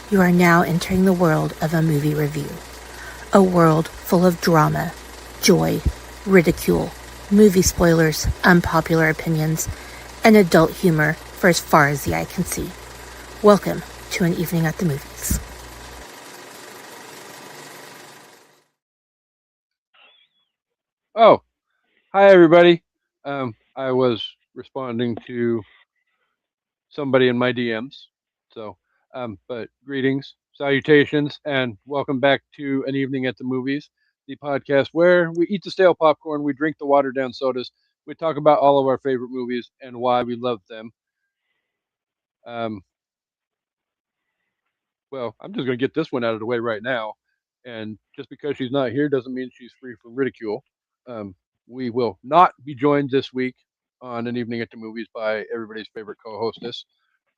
You are now entering the world of a movie review. A world full of drama, joy, ridicule, movie spoilers, unpopular opinions, and adult humor for as far as the eye can see. Welcome to An Evening at the Movies. Oh, hi everybody. I was responding to somebody in my DMs. But greetings, salutations, and welcome back to An Evening at the Movies, the podcast where we eat the stale popcorn, we drink the watered down sodas, we talk about all of our favorite movies and why we love them. Um, well, I'm just going to get this one out of the way right now. And just because she's not here doesn't mean she's free from ridicule. Um, we will not be joined this week on An Evening at the Movies by everybody's favorite co hostess,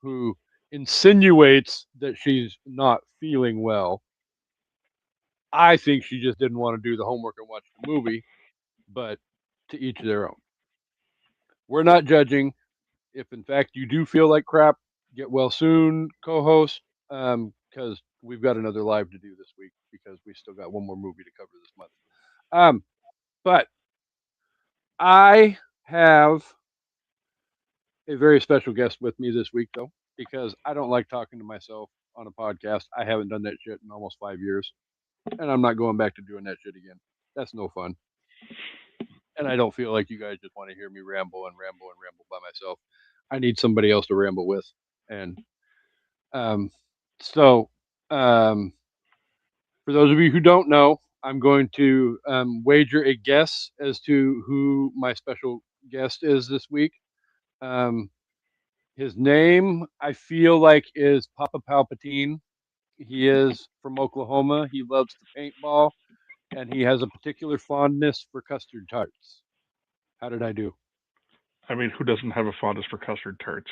who insinuates that she's not feeling well. I think she just didn't want to do the homework and watch the movie, but to each their own. We're not judging. If in fact you do feel like crap, get well soon, co-host, because we've got another live to do this week because we still got one more movie to cover this month. Um, but I have a very special guest with me this week, though, because I don't like talking to myself on a podcast. I haven't done that shit in almost 5 years, and I'm not going back to doing that shit again. That's no fun. And I don't feel like you guys just want to hear me ramble and ramble and ramble by myself. I need somebody else to ramble with. And Um, so, um, for those of you who don't know, I'm going to wager a guess as to who my special guest is this week. Um, his name, I feel like, is Papa Palpatine. He is from Oklahoma. He loves to paintball, and he has a particular fondness for custard tarts. How did I do? I mean, who doesn't have a fondness for custard tarts?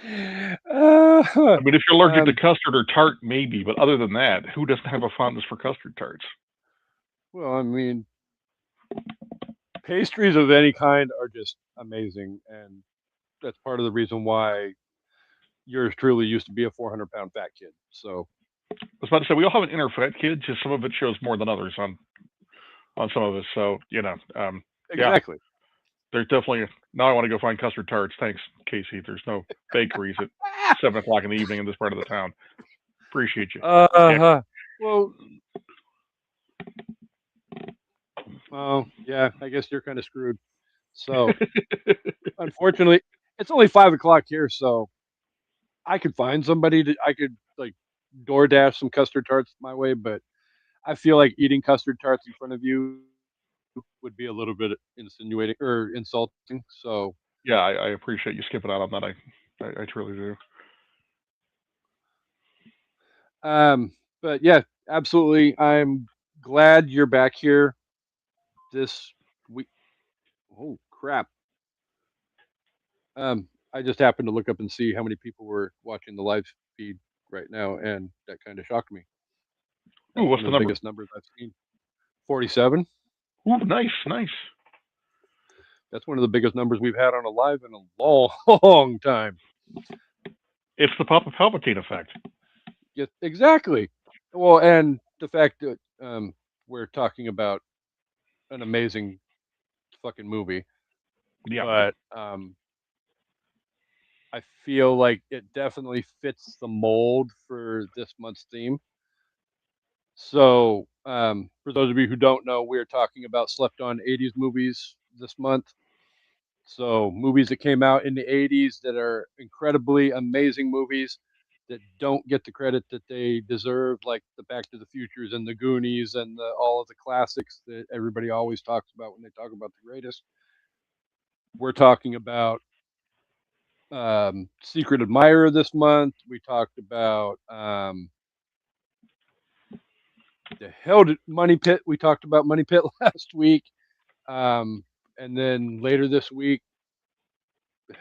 Uh, I mean, if you're allergic to um, custard or tart, maybe, but other than that, who doesn't have a fondness for custard tarts? well, I mean, pastries of any kind are just amazing, and that's part of the reason why yours truly used to be a 400-pound fat kid. So I was about to say we all have an inner fat kid, just some of it shows more than others on some of us. So yeah, exactly. there's definitely. Now I want to go find custard tarts. Thanks, Casey. There's no bakeries at 7 o'clock in the evening in this part of the town. Appreciate you. Yeah. Uh, well, yeah, I guess you're kind of screwed. So unfortunately, it's only 5 o'clock here, so I could find somebody to I could like DoorDash some custard tarts my way, but I feel like eating custard tarts in front of you would be a little bit insinuating or insulting. So Yeah, I appreciate you skipping out on that. I truly do. Um, but yeah, absolutely. I'm glad you're back here this week. Oh crap! I just happened to look up and see how many people were watching the live feed right now, and that kind of shocked me. Ooh, That's what's one the of the number? biggest numbers I've seen. 47. Ooh, nice, nice. That's one of the biggest numbers we've had on a live in a long, long time. It's the Papa Palpatine effect. Yes, exactly. Well, and the fact that we're talking about an amazing fucking movie, Yeah. but I feel like it definitely fits the mold for this month's theme. So, for those of you who don't know, we're talking about slept on 80s movies this month. So, movies that came out in the 80s that are incredibly amazing movies that don't get the credit that they deserve, like the Back to the Futures and the Goonies and all of the classics that everybody always talks about when they talk about the greatest. We're talking about Secret Admirer this month. We talked about the hell did Money Pit. We talked about Money Pit last week, um, and then later this week,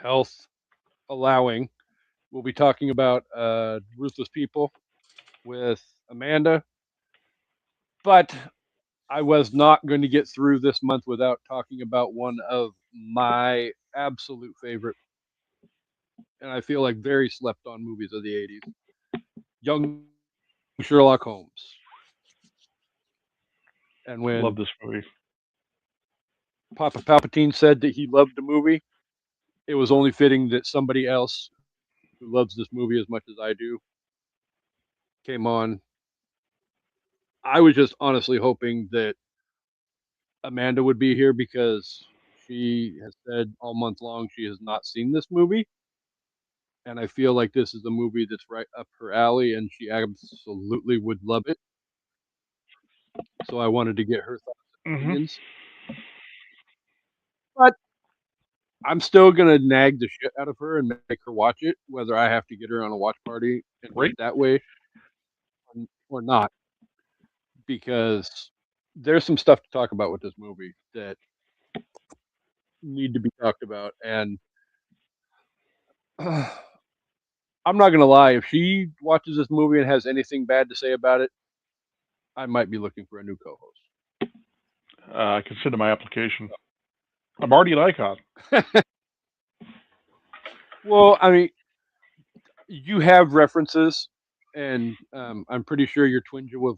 health allowing, we'll be talking about Ruthless People with Amanda. But I was not going to get through this month without talking about one of my absolute favorite, and I feel like very slept on movies of the 80s. young Sherlock Holmes. And Love when this movie. Papa Palpatine said that he loved the movie, it was only fitting that somebody else who loves this movie as much as I do came on. I was just honestly hoping that Amanda would be here because she has said all month long she has not seen this movie. And I feel like this is a movie that's right up her alley and she absolutely would love it. So I wanted to get her thoughts and Hmm. opinions. But I'm still gonna nag the shit out of her and make her watch it, whether I have to get her on a watch party and do it Great. that way or not, because there's some stuff to talk about with this movie that need to be talked about. And I'm not gonna lie, if she watches this movie and has anything bad to say about it, I might be looking for a new Consider my application. I'm already an icon. co-host. Well, I mean, you have references, and I'm pretty sure your twin will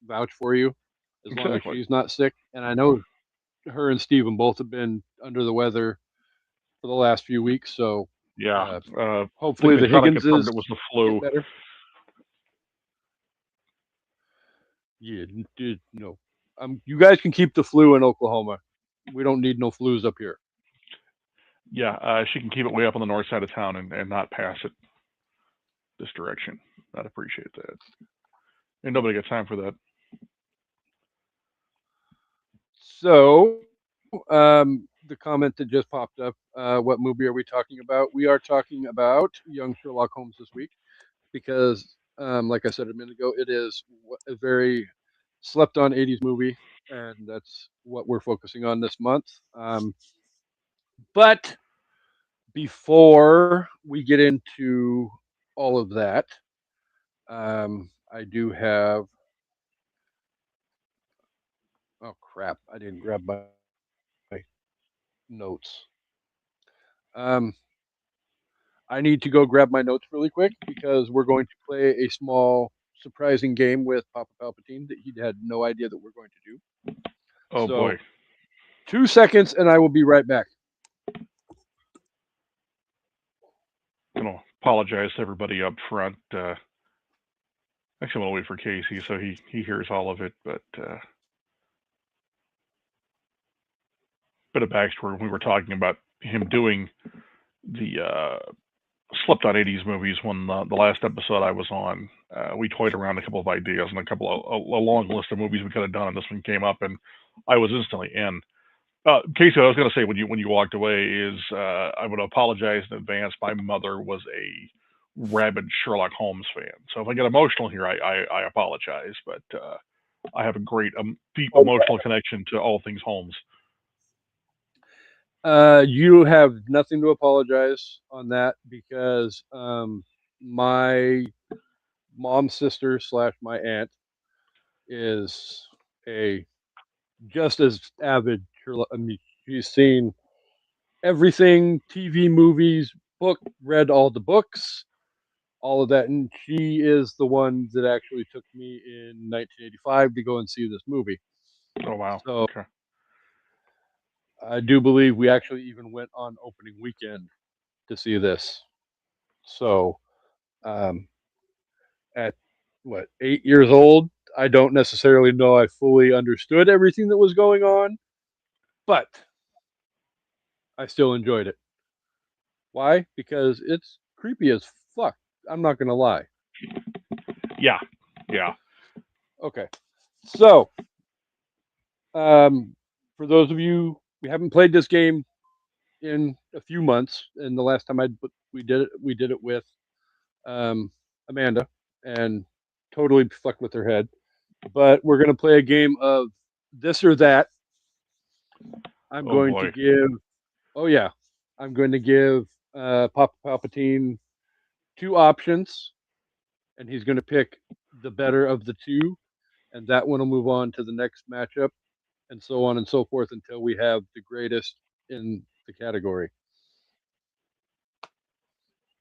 vouch for you as long as Exactly. she's not sick. And I know her and Steven both have been under the weather for the last few weeks, so Yeah. uh, I think hopefully they the finally confirmed Higginses it was the get flu. better. Yeah, dude, no. You guys can keep the flu in Oklahoma. We don't need no flus up here. Yeah, she can keep it way up on the north side of town and not pass it this direction. I'd appreciate that. And nobody got time for that. So, the comment that just popped up, what movie are we talking about? We are talking about Young Sherlock Holmes this week because, like I said a minute ago, it is a very slept on 80s movie, and that's what we're focusing on this month. But before we get into all of that, I do have. Oh crap! I didn't grab my notes. Um, I need to go grab my notes really quick because we're going to play a small, surprising game with Papa Palpatine that he had no idea that we're going to do. Oh boy. So, 2 seconds, and I will be right back. Gonna apologize to everybody up front. Actually, I'm gonna wait for Casey so he hears all of it. But bit of backstory when we were talking about him doing the slept on 80s movies when the last episode I was on, we toyed around a couple of ideas and a couple of a long list of movies we could have done, and this one came up, and I was instantly in. Casey, what I was going to say when you walked away is I would apologize in advance. My mother was a rabid Sherlock Holmes fan, so if I get emotional here, I apologize. But I have a great, deep emotional connection to all things Holmes. You have nothing to apologize on that because my mom's sister slash my aunt is a just as avid Sherlock. I mean, she's seen everything, TV, movies, book, read all the books, all of that, and she is the one that actually took me in 1985 to go and see this movie. Oh wow, So okay. I do believe we actually even went on opening weekend to see this. So um, at what 8 years old, I don't necessarily know I fully understood everything that was going on, but I still enjoyed it. Why? Because it's creepy as fuck. I'm not gonna lie. Yeah, yeah. Okay, so um, for those of you we haven't played this game in a few months, and the last time we did it with um, Amanda, and totally fucked with her head. But we're gonna play a game of this or that. I'm Oh going to boy. give. Oh yeah, I'm going to give Papa Palpatine two options, and he's going to pick the better of the two, and that one will move on to the next matchup, and so on and so forth until we have the greatest in the category.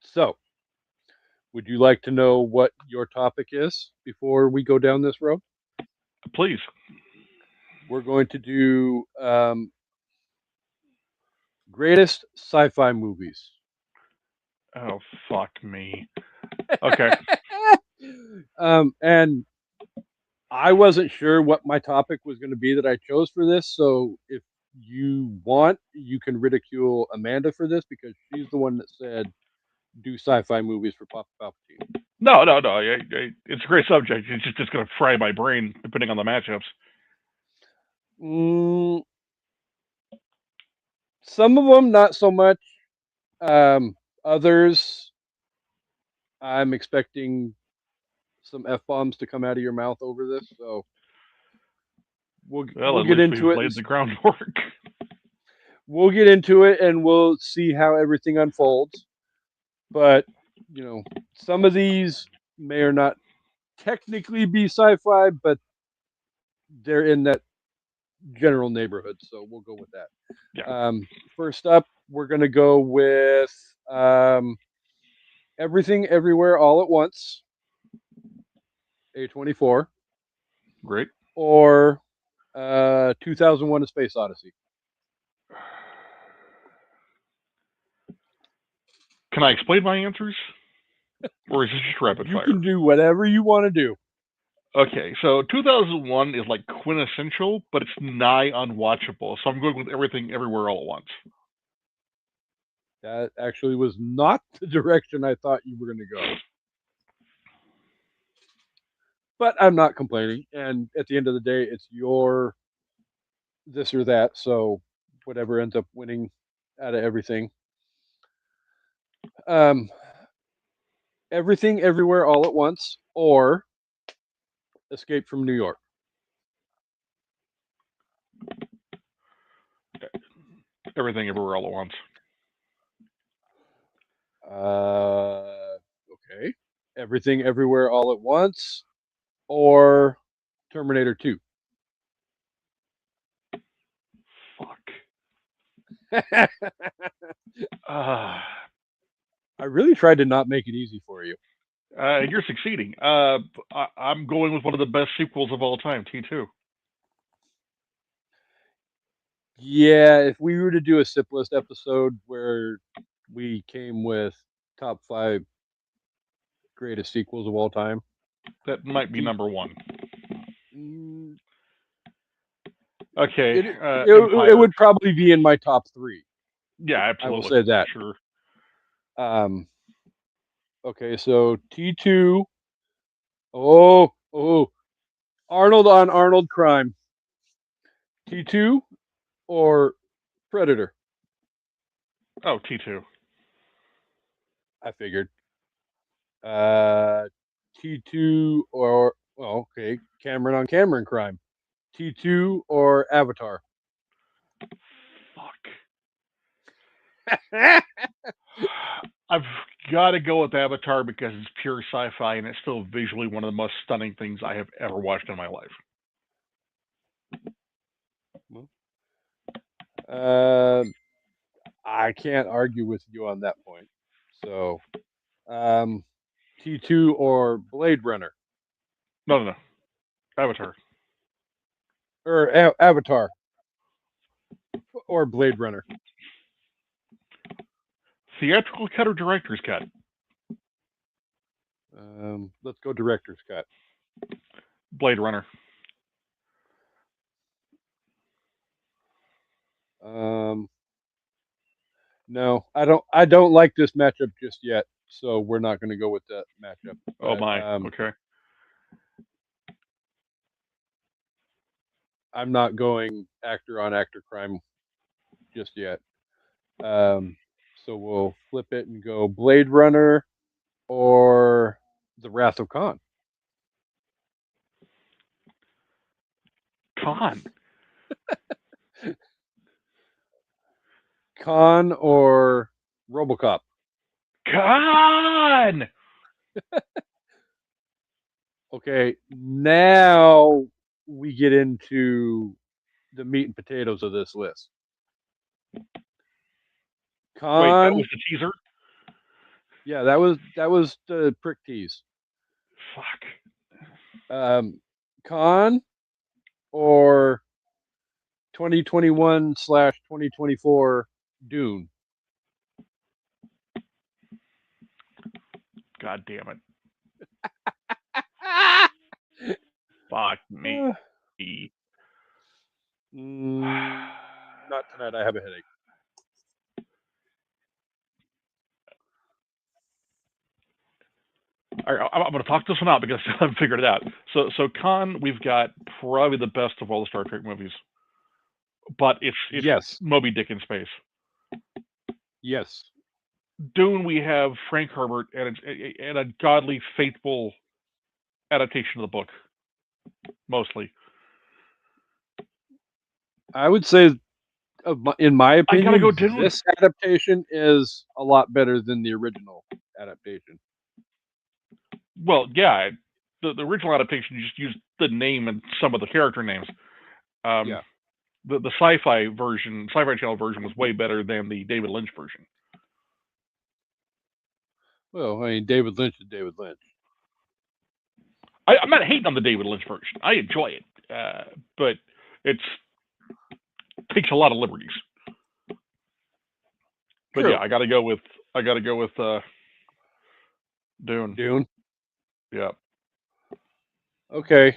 So Would you like to know what your topic is before we go down this road? Please. We're going to do greatest sci-fi movies. Oh, fuck me. Okay. And I wasn't sure what my topic was going to be that I chose for this. So if you want, you can ridicule Amanda for this because she's the one that said do sci-fi movies for Papa Palpatine. No. It's a great subject. It's just going to fry my brain depending on the matchups. Some of them, not so much. Others, I'm expecting some f bombs to come out of your mouth over this. So Well, we'll at get least we've into it. laid the groundwork. We'll get into it, and we'll see how everything unfolds. But some of these may or not technically be sci-fi, but they're in that general neighborhood. So we'll go with that. Yeah. First up, we're going to go with Everything Everywhere All at Once, A24, Great. or 2001: A Space Odyssey. Can I explain my answers? Or is this just rapid You fire? can do whatever you want to do. Okay, so 2001 is like quintessential, but it's nigh unwatchable. So I'm going with Everything Everywhere All at Once. That actually was not the direction I thought you were going to go. But I'm not complaining. And at the end of the day, it's your this or that. So whatever ends up winning out of everything. Um, Everything Everywhere All at Once or Escape from New York. Everything Everywhere All at Once. Okay. Everything Everywhere All at Once or Terminator 2. Fuck. I really tried to not make it easy for you. You're succeeding. I'm going with one of the best sequels of all time, T2. Yeah, if we were to do a sip list episode where we came with top 5 greatest sequels of all time, That might be number one. mm, Okay, it would probably be in my top 3. Yeah, absolutely. I will say that. Sure. Okay, so T2. Oh, Arnold on Arnold crime. T2 or Predator? Oh, T2. I figured. T2 or okay, Cameron on Cameron crime. T2 or Avatar? Fuck. I've got to go with Avatar because it's pure sci-fi and it's still visually one of the most stunning things I have ever watched in my life. I can't argue with you on that point. So, T2 or Blade Runner? No. Avatar. Or Avatar or Blade Runner? Theatrical cut or director's cut? Let's go director's cut. Blade Runner. No, I don't like this matchup just yet, so we're not going to go with that matchup. Oh my. Okay. I'm not going actor on actor crime just yet. So we'll flip it and go Blade Runner or The Wrath of Khan. Khan. Khan or RoboCop? Khan. Okay, now we get into the meat and potatoes of this list. Wait, that Khan. was the teaser? Yeah, that was the prick tease. Fuck. Um, Con or 2021/2024 Dune. God damn it. Ah! Fuck me. Mm, not tonight. I have a headache. All right, I'm going to talk this one out because I haven't figured it out. So Khan, we've got probably the best of all the Star Trek movies, but it's Yes, Moby Dick in space. yes. Dune, we have Frank Herbert and a godly, faithful adaptation of the book, mostly. I would say, in my I gotta opinion, go Dune. this adaptation is a lot better than the original adaptation. Well, yeah, the original adaptation just used the name and some of the character names. Um, Yeah. the Sci-Fi Channel version was way better than the David Lynch version. Well, I mean, David Lynch is David Lynch. I'm not hating on the David Lynch version. I enjoy it, but it takes a lot of liberties. But yeah, True. I gotta go with Dune. Dune. Yeah, Okay.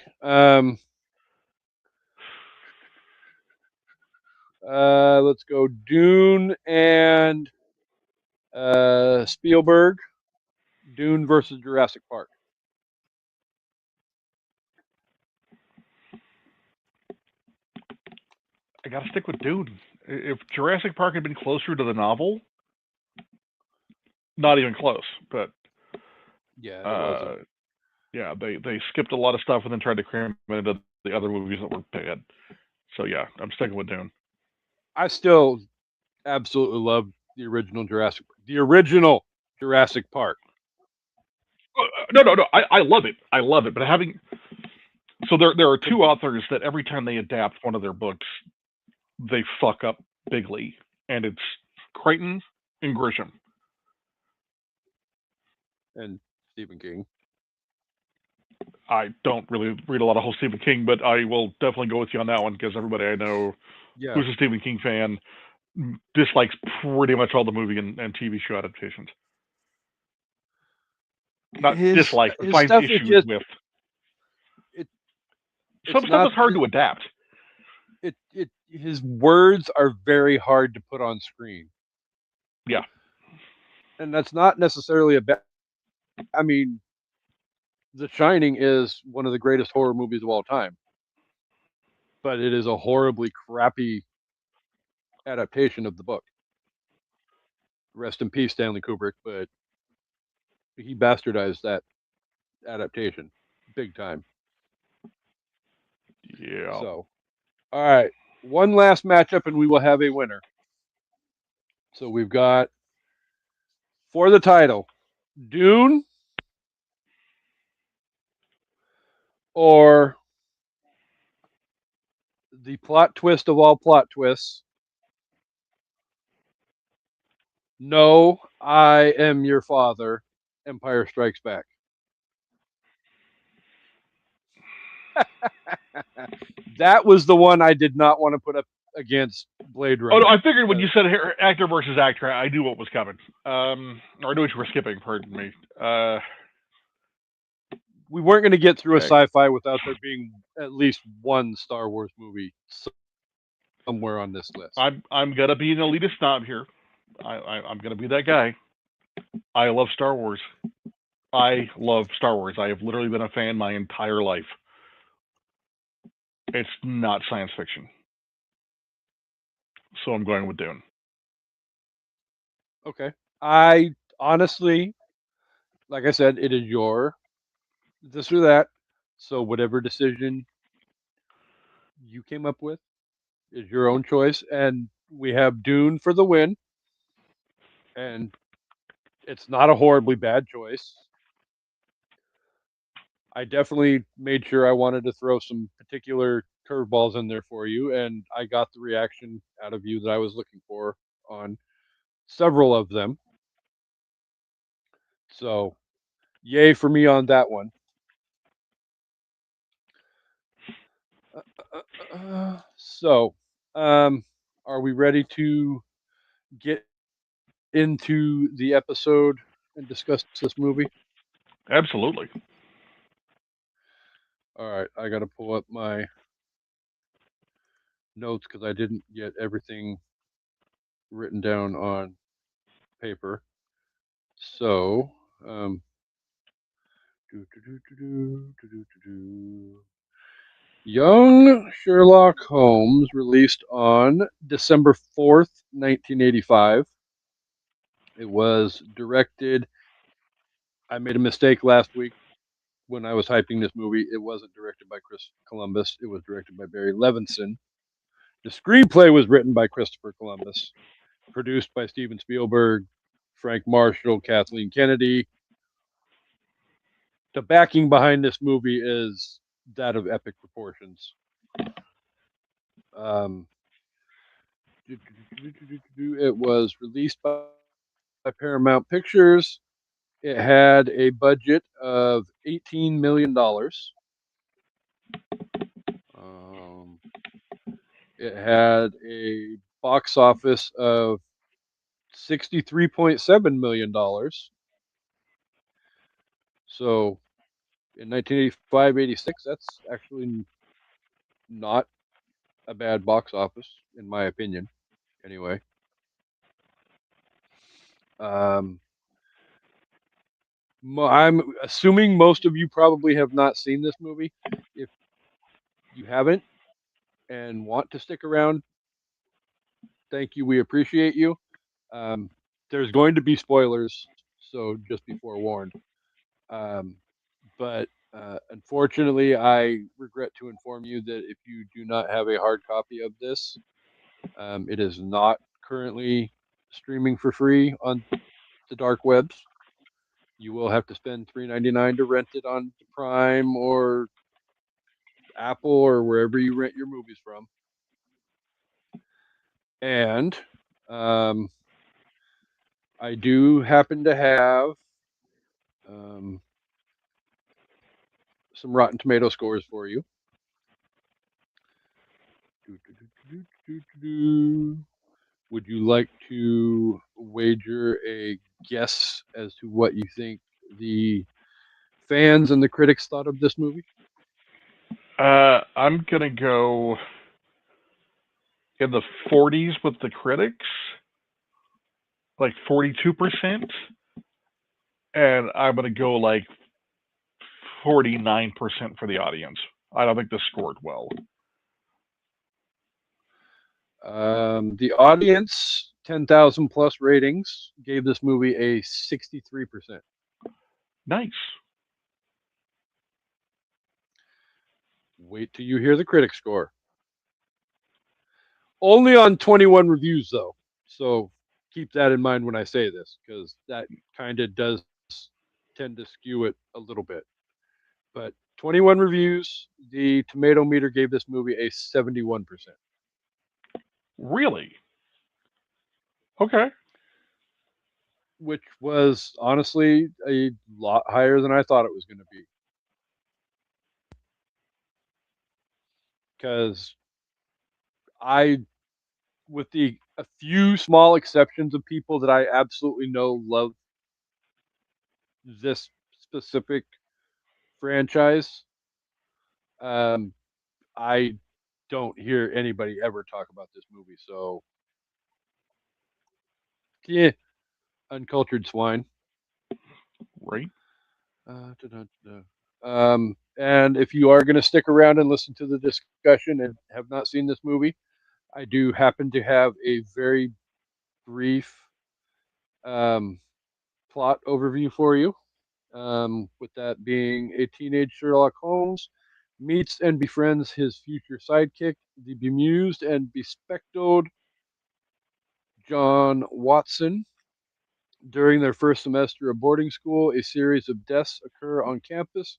Let's go Dune and Spielberg. Dune versus Jurassic Park. I gotta stick with Dune. If Jurassic Park had been closer to the novel, not even close. But Yeah, it wasn't. uh, yeah, they skipped a lot of stuff and then tried to cram it into the other movies that were bad. So yeah, I'm sticking with Dune. I still absolutely love the original Jurassic. The original Jurassic Park. No. I love it. I love it. But having so there are The two authors that every time they adapt one of their books, they fuck up bigly, and it's Crichton and Grisham. and Stephen King. I don't really read a lot of whole Stephen King, but I will definitely go with you on that one because everybody I know Yeah. who's a Stephen King fan dislikes pretty much all the movie and TV show adaptations. Not His dislikes, but his finds stuff is issues just with. it. Some It's stuff not is hard to adapt. it. His words are very hard to put on screen, Yeah, and that's not necessarily a bad. I mean, The Shining is one of the greatest horror movies of all time, but it is a horribly crappy adaptation of the book. Rest in peace, Stanley Kubrick, but he bastardized that adaptation big time. yeah. So, all right, one last matchup, and we will have a winner. So we've got for the title Dune or the plot twist of all plot twists. No, I am your father. Empire Strikes Back. That was the one I did not want to put up against Blade Oh no, Runner. I figured when you said actor versus actor, I knew what was coming. Or I knew what you were skipping. Pardon me. We weren't going to get through a Okay. sci-fi without there being at least one Star Wars movie somewhere on this list. I'm gonna be an elitist snob here. I'm gonna be that guy. I love Star Wars. I love Star Wars. I have literally been a fan my entire life. It's not science fiction, so I'm going with Dune. Okay. I honestly, like I said, it is your this or that. So whatever decision you came up with is your own choice, and we have Dune for the win. And it's not a horribly bad choice. I definitely made sure I wanted to throw some particular curveballs in there for you, and I got the reaction out of you that I was looking for on several of them. So, yay for me on that one. So, um, are we ready to get into the episode and discuss this movie? Absolutely. All right, I got to pull up my notes because I didn't get everything written down on paper. So, um, Young Sherlock Holmes released on December 4th, 1985. It was directed. I made a mistake last week when I was hyping this movie. It wasn't directed by Chris Columbus. It was directed by Barry Levinson. The screenplay was written by Christopher Columbus, produced by Steven Spielberg, Frank Marshall, Kathleen Kennedy. The backing behind this movie is that of epic proportions. Um, it was released by Paramount Pictures. It had a budget of $18 million. Um, it had a box office of $63.7 million. So in 1985, 86, that's actually not a bad box office, in my opinion, anyway. Um, I'm assuming most of you probably have not seen this movie. If you haven't and want to stick around, thank you. We appreciate you. Um, there's going to be spoilers, so just be forewarned. Um, but unfortunately, I regret to inform you that if you do not have a hard copy of this, it is not currently streaming for free on the dark webs. You will have to spend $3.99 to rent it on Prime or Apple or wherever you rent your movies from. And um, I do happen to have um, some Rotten Tomato scores for you. Would you like to wager a guess as to what you think the fans and the critics thought of this movie? I'm gonna go in the 40s with the critics, like 42%, and I'm gonna go like 49% for the audience. I don't think this scored well. The audience, 10,000 plus ratings, gave this movie a 63%. Nice. Wait till you hear the critic score. Only on 21 reviews, though. So keep that in mind when I say this, because that kind of does tend to skew it a little bit. But 21 reviews, the tomato meter gave this movie a 71%, Really? Okay. which was honestly a lot higher than I thought it was going to be. Because I, with the a few small exceptions of people that I absolutely know love this specific franchise, um, I don't hear anybody ever talk about this movie. So, yeah, uncultured swine. Right. And if you are going to stick around and listen to the discussion and have not seen this movie, I do happen to have a very brief um, plot overview for you. With that being, a teenage Sherlock Holmes meets and befriends his future sidekick, the bemused and bespectacled John Watson. During their first semester of boarding school, a series of deaths occur on campus.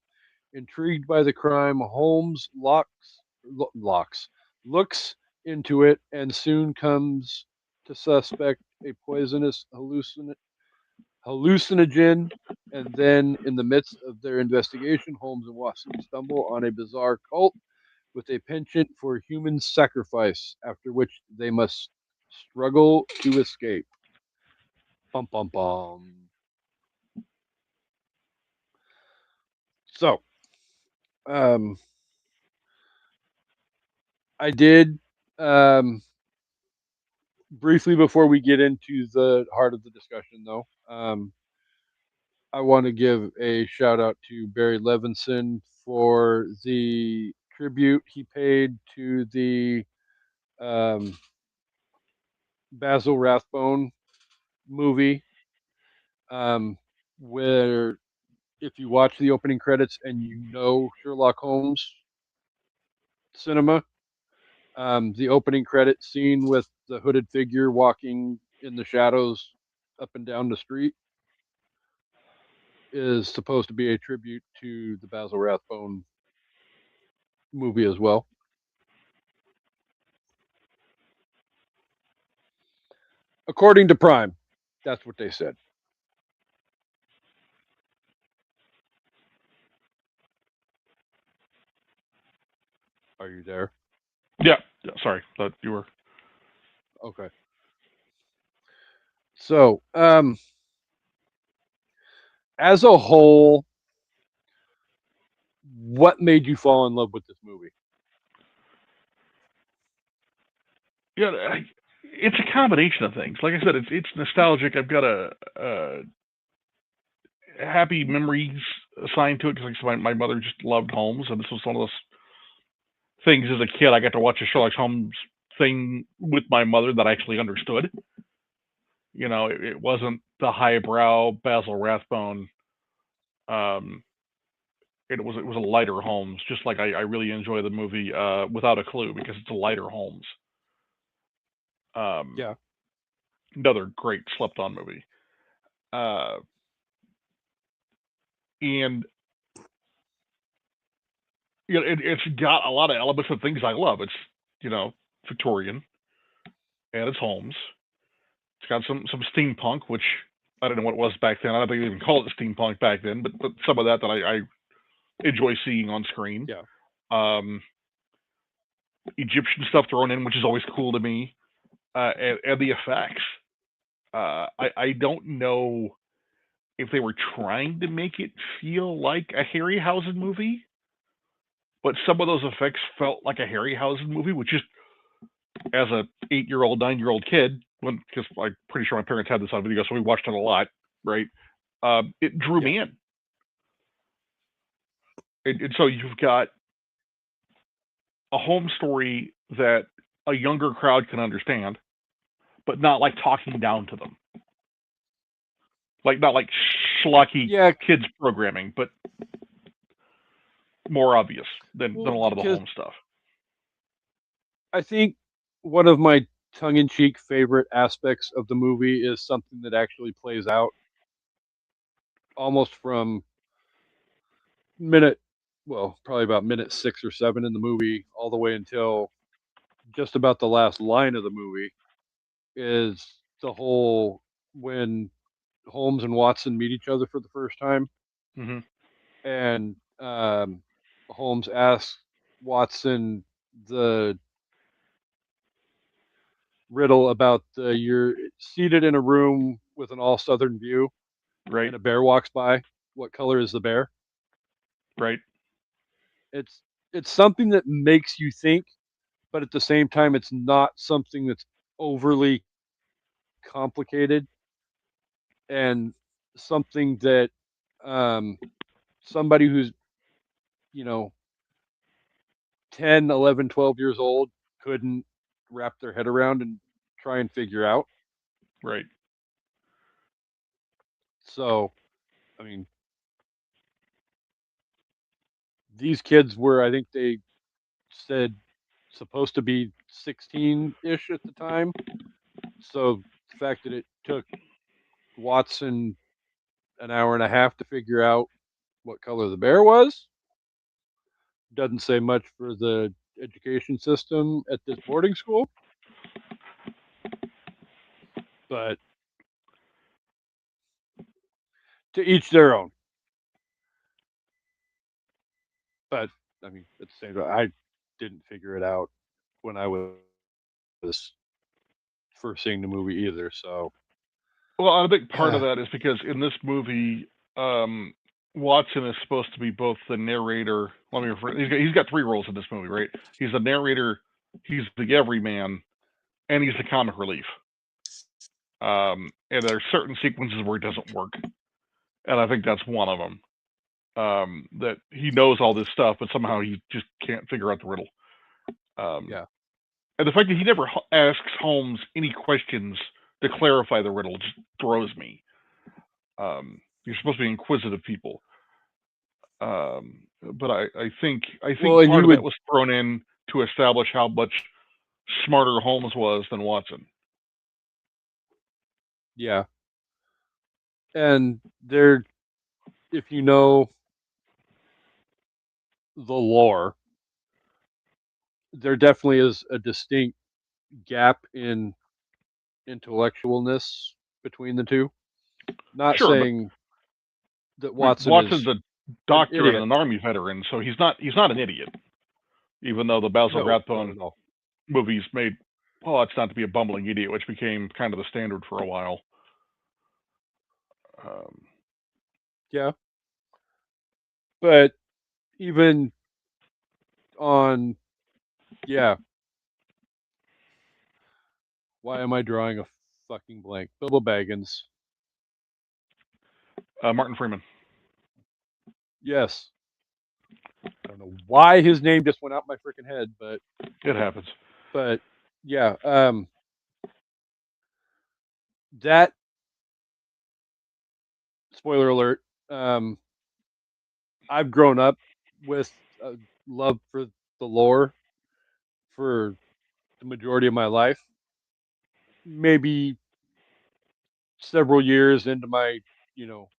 Intrigued by the crime, Holmes looks into it and soon comes to suspect a poisonous hallucinogen, and then in the midst of their investigation, Holmes and Watson stumble on a bizarre cult with a penchant for human sacrifice, after which they must struggle to escape. Bum bum bum. So, um, I did briefly before we get into the heart of the discussion, though. I want to give a shout out to Barry Levinson for the tribute he paid to the um, Basil Rathbone movie, um, where if you watch the opening credits and you know Sherlock Holmes cinema, the opening credit scene with the hooded figure walking in the shadows up and down the street is supposed to be a tribute to the Basil Rathbone movie as well. According to Prime, that's what they said. Are you there? Yeah, yeah. Sorry, thought you were. Okay. So, as a whole, what made you fall in love with this movie? Yeah, it's a combination of things. Like I said, it's nostalgic. I've got a happy memories assigned to it because like, my mother just loved Holmes, and this was one of those things as a kid. I got to watch a Sherlock Holmes thing with my mother that I actually understood. It wasn't the highbrow Basil Rathbone. Um, it was a lighter Holmes, just like I really enjoy the movie Without a Clue because it's a lighter Holmes. Um, Yeah. Another great slept on movie. Uh, and it's got a lot of elements of things I love. It's Victorian and it's Holmes. It's got some steampunk, which I don't know what it was back then. I don't think they even called it steampunk back then, but some of that I enjoy seeing on screen. Yeah. Um, Egyptian stuff thrown in, which is always cool to me, and the effects. I don't know if they were trying to make it feel like a Harryhausen movie, but some of those effects felt like a Harryhausen movie, which is as a 8-year-old, 9-year-old kid, because I'm pretty sure my parents had this on video, so we watched it a lot, right? It drew Yeah. me in, and so you've got a home story that a younger crowd can understand, but not like talking down to them, like not like schlocky Yeah. kids programming, but more obvious than Well, a lot of the because home stuff. I think one of my tongue-in-cheek favorite aspects of the movie is something that actually plays out almost from minute, well, probably about minute 6 or 7 in the movie, all the way until just about the last line of the movie is the whole when Holmes and Watson meet each other for the first time, Hmm. and Holmes asks Watson the riddle about you're seated in a room with an all southern view, Right, and a bear walks by. What color is the bear? right, It's it's something that makes you think, but at the same time, it's not something that's overly complicated and something that um, somebody who's you know 10, 11, 12 years old couldn't wrap their head around and try and figure out. right. So, I mean, these kids were, I think they said, supposed to be 16-ish at the time. So the fact that it took Watson an hour and a half to figure out what color the bear was doesn't say much for the education system at this boarding school. But To each their own. But I mean, at the same time, I didn't figure it out when I was first seeing the movie either. So Well, a big part of that is because in this movie, um, Watson is supposed to be both the narrator. Let me refer. He's got three roles in this movie, right? He's the narrator, he's the everyman, and he's the comic relief. And there are certain sequences where it doesn't work, and I think that's one of them. That he knows all this stuff, but somehow he just can't figure out the riddle. Um, yeah. and the fact that he never asks Holmes any questions to clarify the riddle just throws me. You're supposed to be inquisitive people, but I think Well, and you part of that would, was thrown in to establish how much smarter Holmes was than Watson. yeah. And there, if you know the lore, there definitely is a distinct gap in intellectualness between the two. Not Sure, but saying that I mean, Watson Watson's is a an doctor and idiot. an army veteran, so he's not an idiot. Even though the Basil No, not Rathbone at all. movies made plots not to be a bumbling idiot, which became kind of the standard for a while. Um, Yeah, but even on, yeah. Why am I drawing a fucking blank? Bilbo Baggins. Martin Freeman. Yes. I don't know why his name just went out my freaking head, It happens. but yeah. That spoiler alert. Um, I've grown up with a love for the lore for the majority of my life. Maybe several years into my, you know,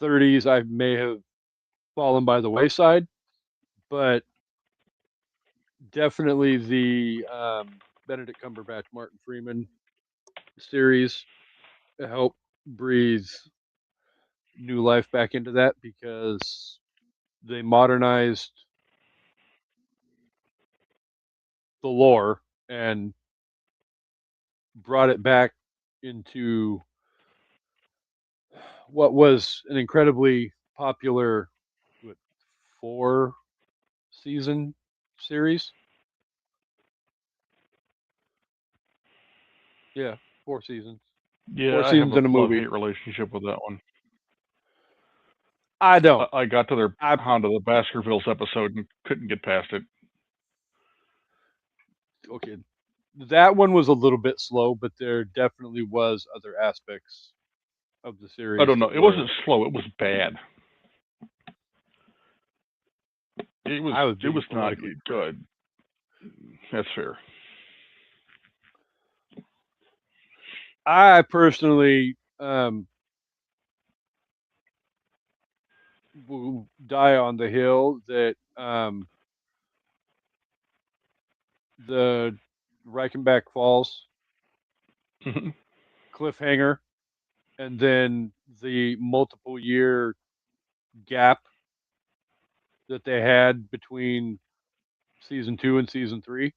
30s, I may have fallen by the wayside, but definitely the Benedict Cumberbatch, Martin Freeman series helped breathe new life back into that because they modernized the lore and brought it back into what was an incredibly popular what, 4 season series. Yeah, 4 seasons. Yeah, Four I have seasons a in a movie. love-hate relationship with that one. I I, don't. I got to their I Honda the Baskervilles episode and couldn't get past it. okay. That one was a little bit slow, but there definitely was other aspects of the I series don't know. that It were. wasn't slow. It was bad. It was I was it being was not politically correct. good. That's fair. I personally will die on the hill that the Reichenbach Falls cliffhanger and then the multiple year gap that they had between season 2 and season 3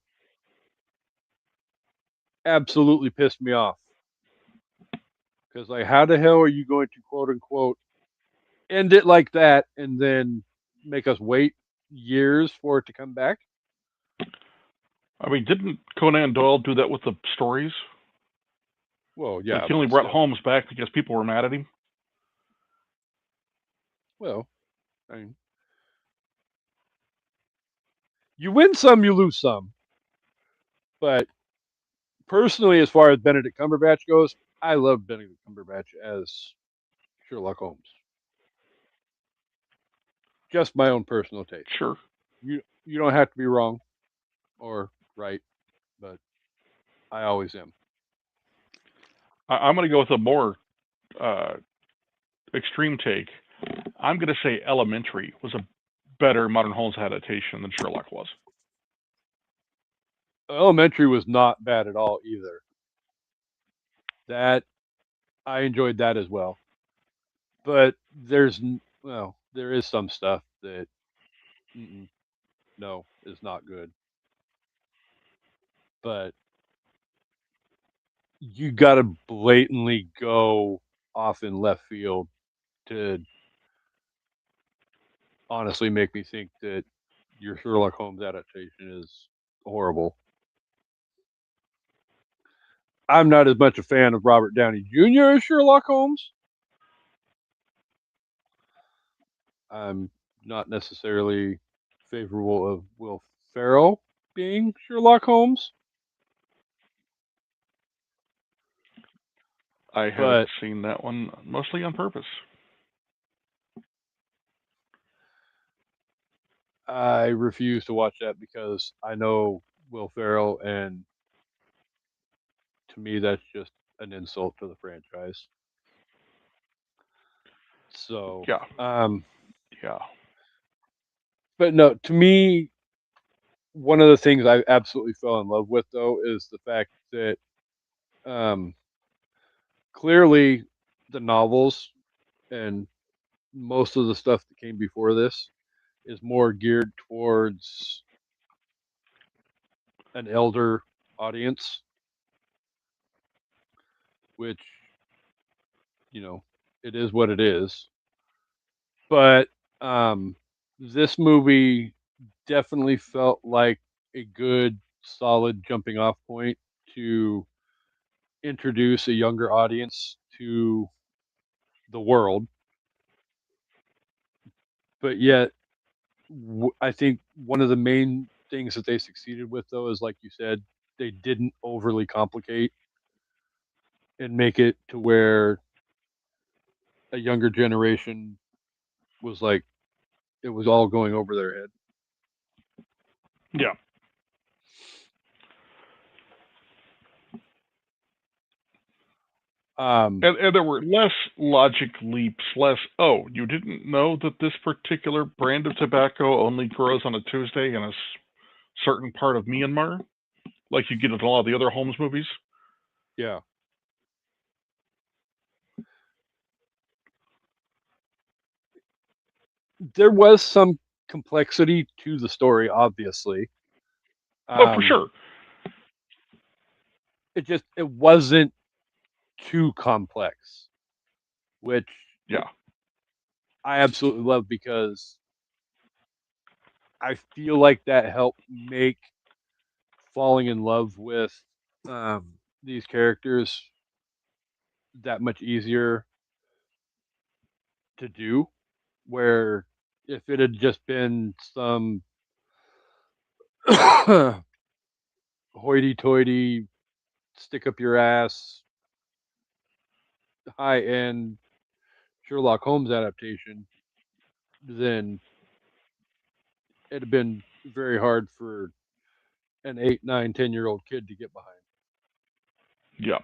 absolutely pissed me off because like how the hell are you going to quote unquote end it like that and then make us wait years for it to come back? I mean, didn't Conan Doyle do that with the stories? Well, Like yeah, he only but brought still. Holmes back because people were mad at him. Well, I mean, you win some, you lose some. But personally, as far as Benedict Cumberbatch goes, I love Benedict Cumberbatch as Sherlock Holmes. Just my own personal taste. Sure. You don't have to be wrong or right, but I always am. I'm going to go with a more uh, extreme take. I'm going to say Elementary was a better modern Holmes adaptation than Sherlock was. Elementary was not bad at all either. That I enjoyed that as well. but well, there is some stuff that mm-mm, no is not good. But you got to blatantly go off in left field to honestly make me think that your Sherlock Holmes adaptation is horrible. I'm not as much a fan of Robert Downey Jr. as Sherlock Holmes. I'm not necessarily favorable of Will Ferrell being Sherlock Holmes, I haven't but seen that one mostly on purpose. I refuse to watch that because I know Will Ferrell, and to me, that's just an insult to the franchise. So, Yeah, yeah. but no, to me, one of the things I absolutely fell in love with, though, is the fact that um, clearly the novels and most of the stuff that came before this is more geared towards an elder audience, which, you know, it is what it is. But um, this movie definitely felt like a good, solid jumping off point to introduce a younger audience to the world. But yet, I think one of the main things that they succeeded with, though, is like you said, they didn't overly complicate and make it to where a younger generation was like it was all going over their head. Yeah. Um, And there were less logic leaps, less, oh, you didn't know that this particular brand of tobacco only grows on a Tuesday in a certain part of Myanmar, like you get in a lot of the other Holmes movies. yeah, there was some complexity to the story, obviously. Oh, for Um, sure. it wasn't too complex, which Yeah. I absolutely love because I feel like that helped make falling in love with these characters that much easier to do. Where if it had just been some hoity-toity, stick up your ass, high-end Sherlock Holmes adaptation, then it'd have been very hard for an 8, 9, 10-year-old kid to get behind. Yeah.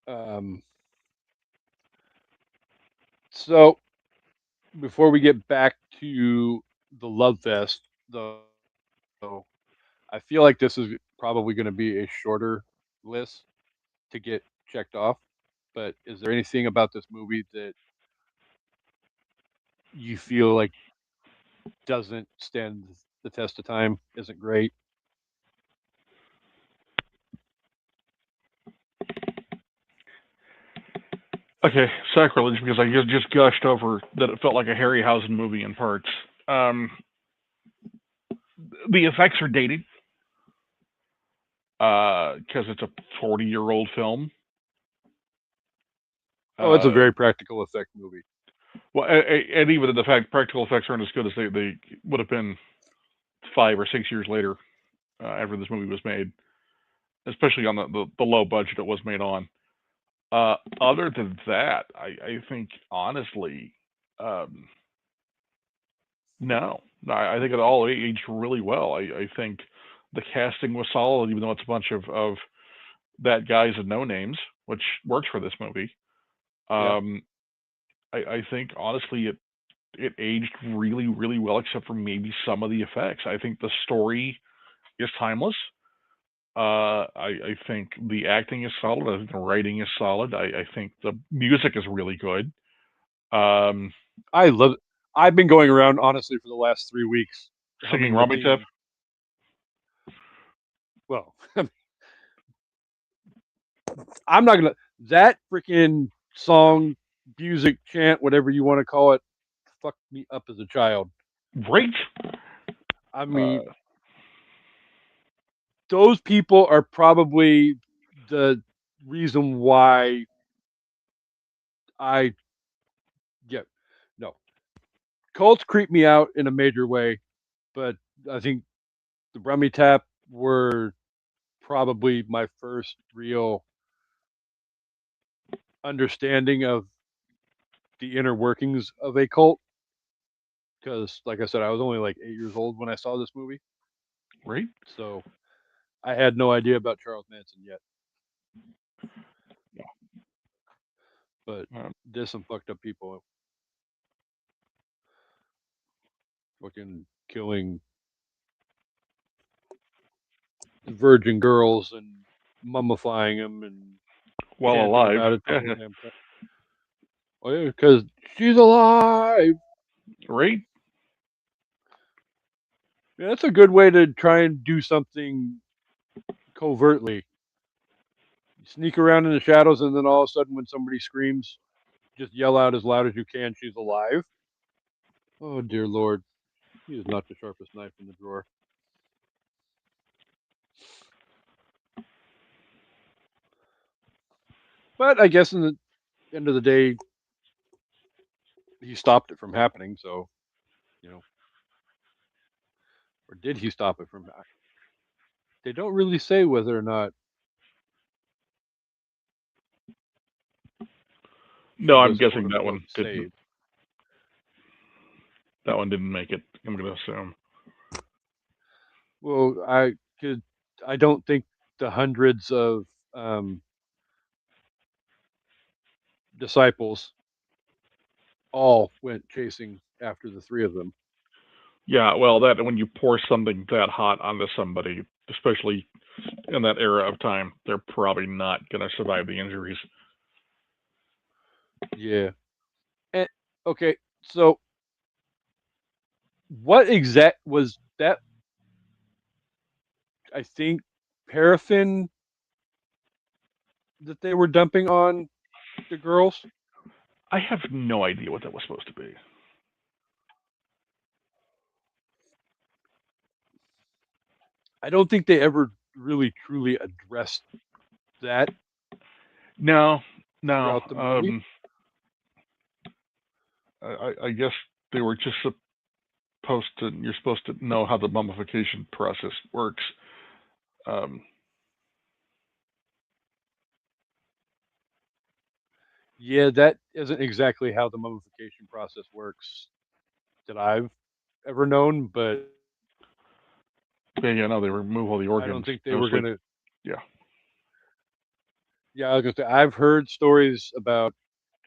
Um, so before we get back to the love fest, though, I feel like this is probably going to be a shorter list to get checked off. But is there anything about this movie that you feel like doesn't stand the test of time? Isn't great? Okay, sacrilege, because I just gushed over that it felt like a Harryhausen movie in parts. Um, the effects are dated because it's a 40-year-old film. Oh, it's a Uh, very practical effect movie. well, and even the fact practical effects aren't as good as they would have been 5 or 6 years later after this movie was made, especially on the low budget it was made on. Other than that, I think honestly, um, no, I think it all aged really well. I think the casting was solid, even though it's a bunch of that guys and no names, which works for this movie. Yeah, Um, I think honestly it aged really really well, except for maybe some of the effects. I think the story is timeless. I think the acting is solid. I think the writing is solid. I think the music is really good. Um, I love. I've been going around honestly for the last 3 weeks Singing humming the Rummy Tip. theme. Well, I'm not gonna that freaking song, music, chant, whatever you want to call it, fucked me up as a child. Right? I mean, Uh, those people are probably the reason why I yeah no cults creep me out in a major way, but I think the Brummy Tap were probably my first real understanding of the inner workings of a cult. Because, like I said, I was only like 8 years old when I saw this movie, right? so I had no idea about Charles Manson yet. Yeah. But there's some fucked up people fucking killing virgin girls and mummifying them and While chanting alive. about it the whole damn time. Oh yeah, because she's alive. Right? Yeah, that's a good way to try and do something covertly. You sneak around in the shadows, and then all of a sudden, when somebody screams, just yell out as loud as you can, "She's alive!" Oh dear Lord, he is not the sharpest knife in the drawer. But I guess in the end of the day, he stopped it from happening. So you know, or did he stop it from? They don't really say whether or not he No, I'm was guessing quote that unquote one didn't. saved. That one didn't make it. I'm going to assume. Well, I could. I don't think the hundreds of um, disciples all went chasing after the three of them. Yeah, well, that when you pour something that hot onto somebody, especially in that era of time, they're probably not going to survive the injuries. Yeah. And okay, so what exact was that? I think paraffin that they were dumping on the girls. I have no idea what that was supposed to be. I don't think they ever really truly addressed that No, no. throughout the movie. I guess they were just supposed to. You're supposed to know how the mummification process works. Um, Yeah, that isn't exactly how the mummification process works that I've ever known, but yeah, no, they remove all the I don't organs think they were mostly. gonna. Yeah, Yeah, I was gonna say I've heard stories about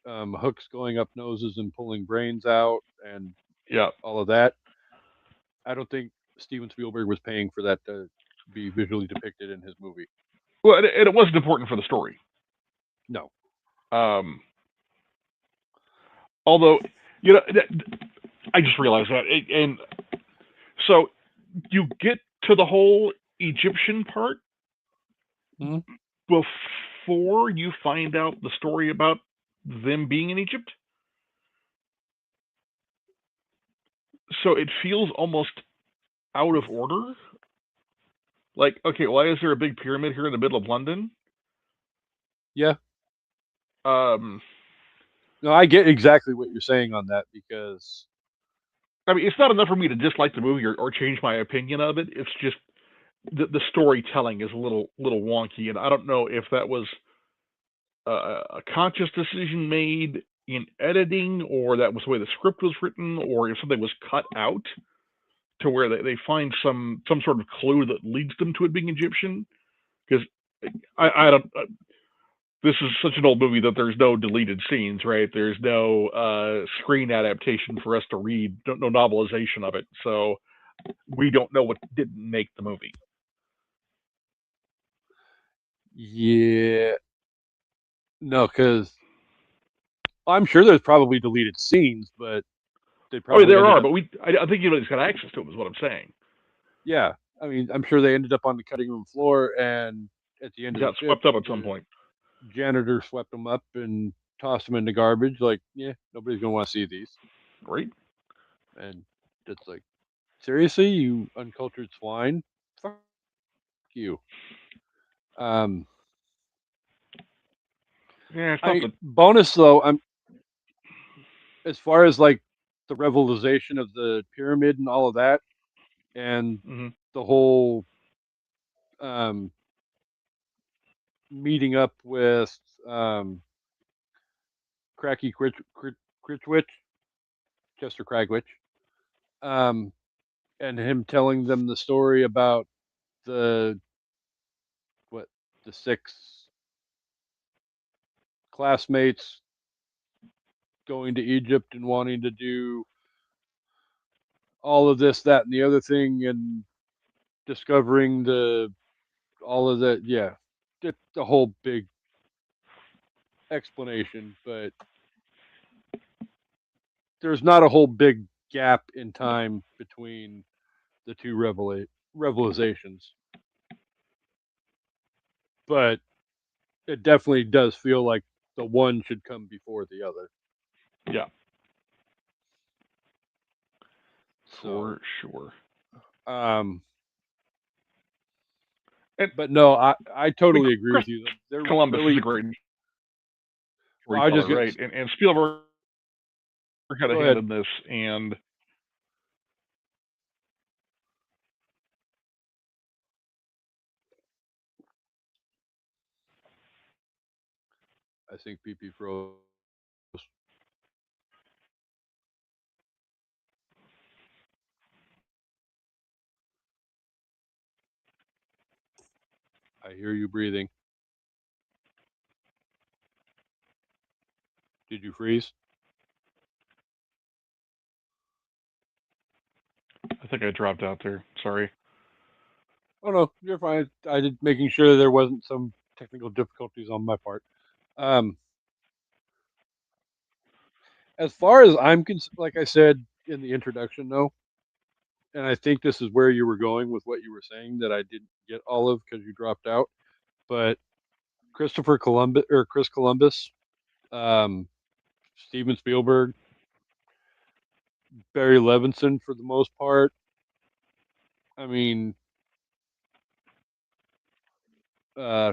hooks going up noses and pulling brains out and yeah. all of that. I don't think Steven Spielberg was paying for that to be visually depicted in his movie. Well, and it wasn't important for the story. No. Um, although, you know, I just realized that, and so you get to the whole Egyptian part Hmm? before you find out the story about them being in Egypt. So it feels almost out of order. Like, okay, why is there a big pyramid here in the middle of London? Yeah. Um, No, I get exactly what you're saying on that because I mean, it's not enough for me to dislike the movie or change my opinion of it. It's just the storytelling is a little wonky, and I don't know if that was a conscious decision made in editing, or that was the way the script was written, or if something was cut out to where they find some sort of clue that leads them to it being Egyptian. Because I don't. This is such an old movie that there's no deleted scenes, right? There's no screen adaptation for us to read, no novelization of it. So we don't know what didn't make the movie. Yeah, no, because I'm sure there's probably deleted scenes, but they Oh, yeah, probably there ended are, up. but I think anybody's got access to them. Is what I'm saying. Yeah, I mean, I'm sure they ended up on the cutting room floor, and at the end of the Got shift, swept up at some the point. janitor swept them up and tossed them in the garbage. Like, yeah, nobody's gonna want to see these. Right? And it's like, seriously, you uncultured swine, fuck you. Um, Yeah, it's I not mean, the. bonus though, I'm as far as like the revelization of the pyramid and all of that, and Mm-hmm. the whole um, meeting up with Cracky Critchwich, Chester Cragwich, um, and him telling them the story about the what the six classmates going to Egypt and wanting to do all of this, that, and the other thing, and discovering the all of that. Yeah, the whole big explanation, but there's not a whole big gap in time between the two revelations, but it definitely does feel like the one should come before the other. Yeah, So, for sure. um, And but no, I I mean, totally agree Chris with you. They're Columbus is a really. great Well, I storyteller, just right? And Spielberg had a go hand ahead. in this, and I think PP froze. I hear you breathing. Did you freeze? I think I dropped out there. Sorry. Oh no, you're fine. I did making sure there wasn't some technical difficulties on my part. Um, as far as like I said in the introduction, though, and I think this is where you were going with what you were saying that I didn't get all of because you dropped out. But Chris Columbus, um, Steven Spielberg, Barry Levinson for the most part. I mean,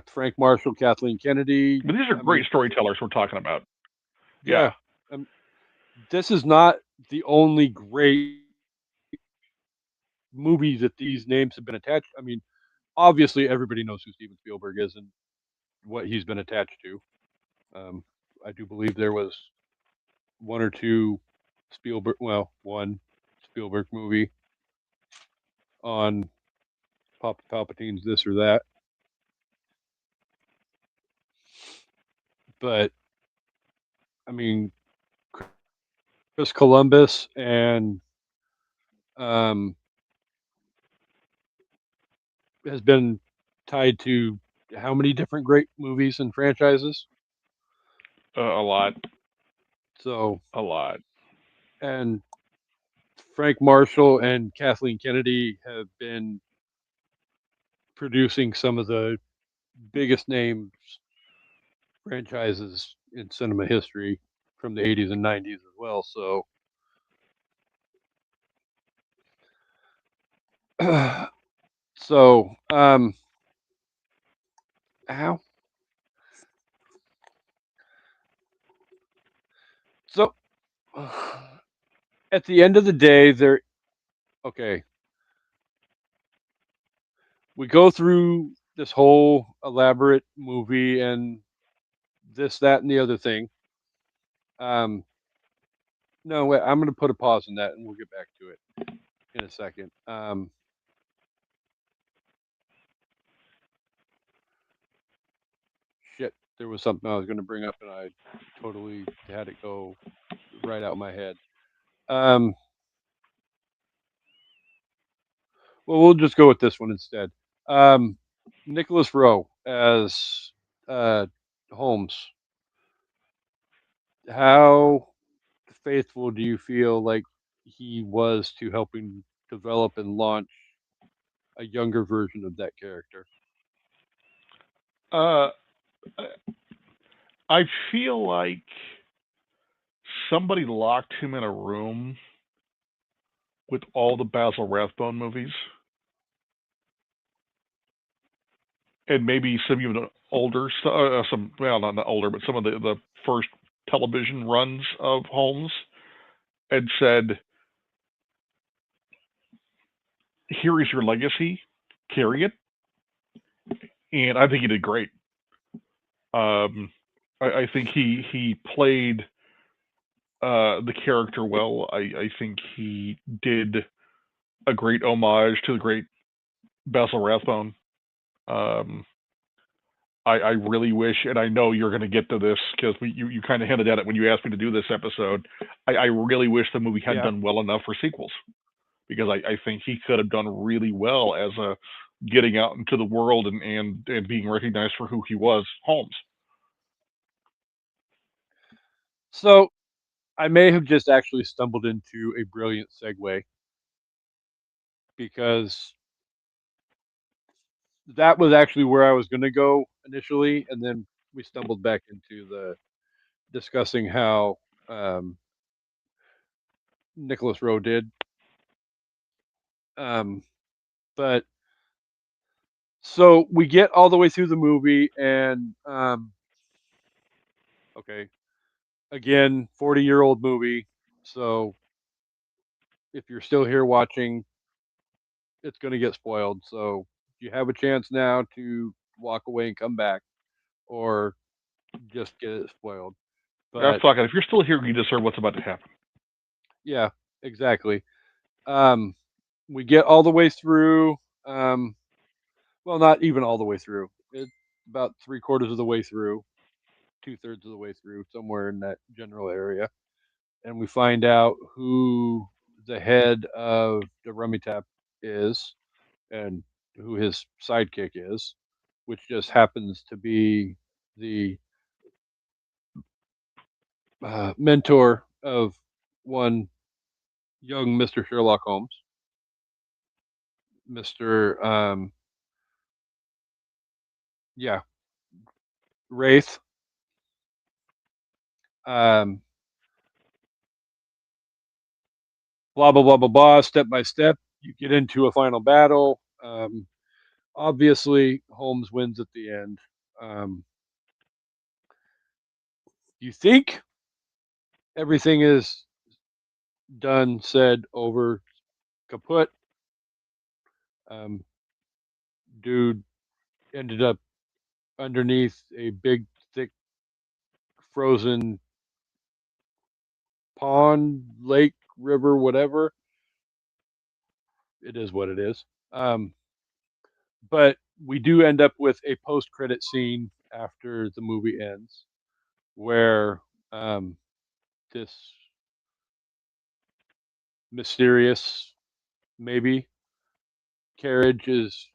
Frank Marshall, Kathleen Kennedy. But these are I great mean, storytellers we're talking about. Yeah. yeah, um, this is not the only great movie that these names have been attached. I mean, obviously everybody knows who Steven Spielberg is and what he's been attached to. Um, I do believe there was one or two one Spielberg movie on Papa Palpatine's this or that, but I mean, Chris Columbus and um, has been tied to how many different great movies and franchises. A lot. So, A lot. and Frank Marshall and Kathleen Kennedy have been producing some of the biggest names franchises in cinema history from the 80s and 90s as well. So, so, how? So, at the end of the day, okay, we go through this whole elaborate movie and this, that, and the other thing. Um, no, wait, I'm going to put a pause on that and we'll get back to it in a second. Shit, there was something I was going to bring up and I totally had it go right out my head. Um, well, we'll just go with this one instead. Um, Nicholas Rowe. as Holmes, how faithful do you feel like he was to helping develop and launch a younger version of that character? Uh, I feel like somebody locked him in a room with all the Basil Rathbone movies, and maybe some even older, some well, not older, but some of the first television runs of Holmes, and said, "Here is your legacy, carry it." And I think he did great. Um, I think he played the character well. I think he did a great homage to the great Basil Rathbone. Um, I really wish, and I know you're going to get to this because you kind of hinted at it when you asked me to do this episode. I really wish the movie had Yeah. done well enough for sequels because I think he could have done really well as a getting out into the world and being recognized for who he was, Holmes. So I may have just actually stumbled into a brilliant segue because that was actually where I was going to go initially, and then we stumbled back into the discussing how Nicholas Rowe did. Um, but so we get all the way through the movie, and okay, again, 40-year-old movie. So if you're still here watching, it's going to get spoiled. So you have a chance now to walk away and come back, or just get it spoiled. Yeah, But fuck it. If you're still here, you deserve what's about to happen. yeah, exactly. Um, we get all the way through. Um, well, not even all the way through. It's about three-quarters of the way through, two-thirds of the way through, somewhere in that general area, and we find out who the head of the Rummy Tap is and who his sidekick is, which just happens to be the mentor of one young Mr. Sherlock Holmes, Mr. Yeah, Wraith. Um, blah blah blah blah blah. Step by step, you get into a final battle. Obviously, Holmes wins at the end. Um, you think everything is done, said, over, kaput. Um, Dude ended up underneath a big, thick, frozen pond, lake, river, whatever. It is what it is. But we do end up with a post-credit scene after the movie ends, where um, this mysterious, maybe, carriage is.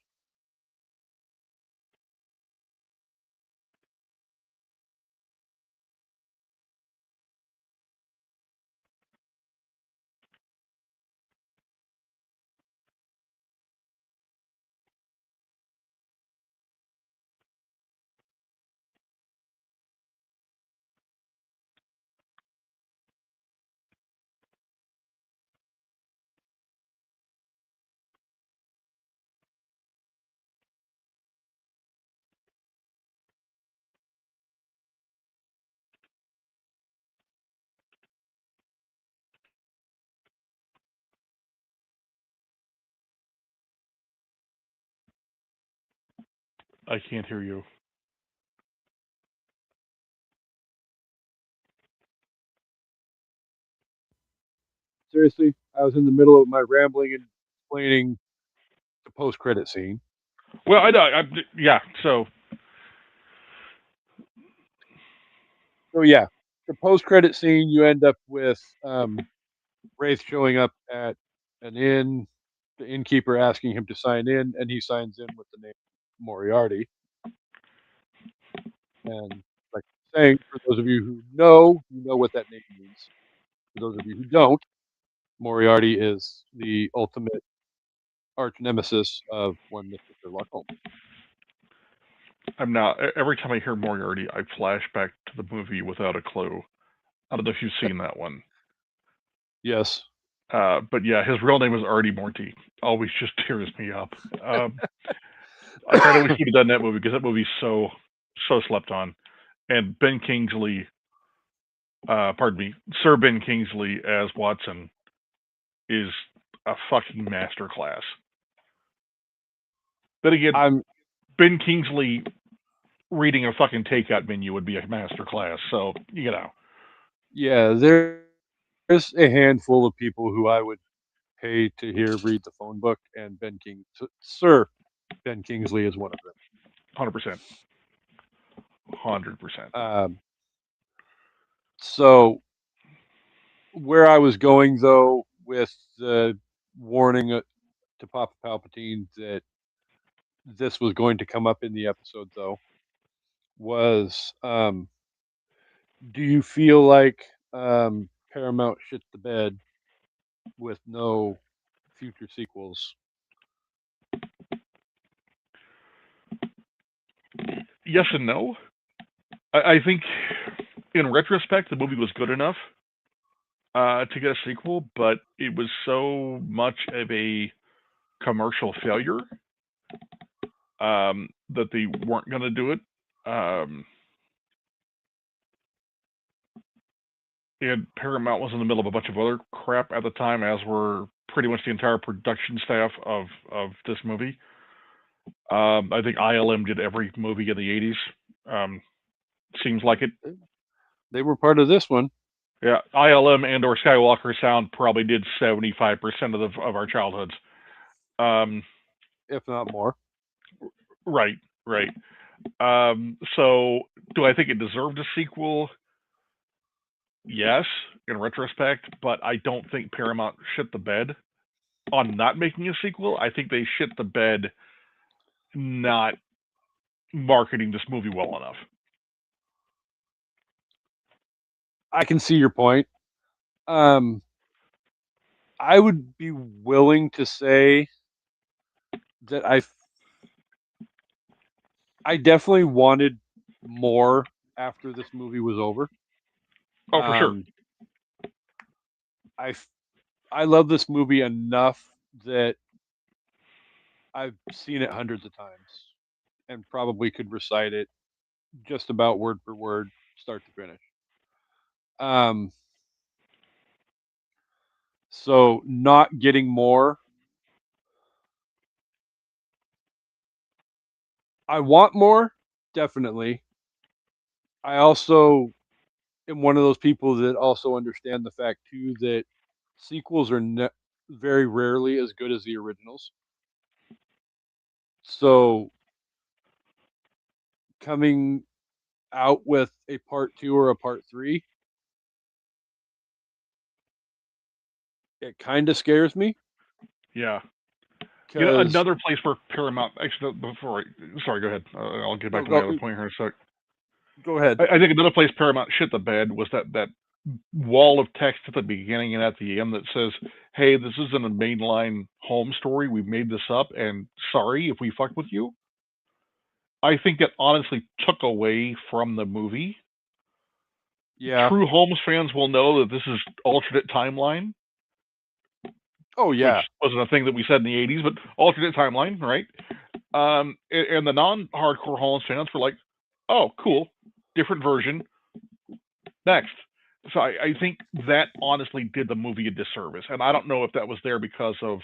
I can't hear you. Seriously, I was in the middle of my rambling and explaining the post-credit scene. Well, I know. Yeah. So So yeah, the post-credit scene, you end up with Wraith showing up at an inn, the innkeeper asking him to sign in, and he signs in with the name Moriarty. And like saying, for those of you know what that name means. For those of you who don't, Moriarty is the ultimate arch nemesis of one Mr. Sherlock Holmes. I'm now every time I hear Moriarty, I flash back to the movie Without a Clue. I don't know if you've seen that one. Yes, But yeah, his real name is Artie Morty. Always just tears me up. I kind of wish he'd have done that movie because that movie's so slept on. And Ben Kingsley, pardon me, Sir Ben Kingsley as Watson is a fucking masterclass. Then again, I'm. Ben Kingsley reading a fucking takeout menu would be a masterclass. So Yeah, there's a handful of people who I would pay to hear read the phone book, and Sir Ben Kingsley is one of 100%, 100%. them. So where I was going though with the warning to Papa Palpatine that this was going to come up in the episode though was do you feel like Paramount shit the bed with no future sequels? Yes and no. I think in retrospect, the movie was good enough to get a sequel, but it was so much of a commercial failure that they weren't going to do it. Um, and Paramount was in the middle of a bunch of other crap at the time, as were pretty much the entire production staff of this movie. I think ILM did every movie in the 80s. Seems like it. They were part of this one. Yeah, ILM and or Skywalker Sound probably did 75% of our childhoods. Um, If not more. right, right. So do I think it deserved a sequel? Yes, in retrospect, but I don't think Paramount shit the bed on not making a sequel. I think they shit the bed not marketing this movie well enough. I can see your point. Um, I would be willing to say that I definitely wanted more after this movie was over. Oh, for sure. Um, I I love this movie enough that I've seen it hundreds of times and probably could recite it just about word for word, start to finish. Um, so not getting more, I want more, definitely. I also am one of those people that also understand the fact too that sequels are very rarely as good as the originals. So coming out with a part two or a part three, it kind of scares me Yeah. because Another place where Paramount actually before sorry, go ahead. I'll get back no, to my go other point here in a sec. go ahead. I think another place Paramount shit the bed was that wall of text at the beginning and at the end that says, "Hey, this isn't a mainline home story. We made this up, and sorry if we fucked with you." I think it honestly took away from the movie. Yeah. True Holmes fans will know that this is alternate timeline, Oh which yeah. wasn't a thing that we said in the '80s, but alternate timeline, right? And the non-hardcore Holmes fans were like, "Oh, cool, different version. Next." So I think that honestly did the movie a disservice, and I don't know if that was there because of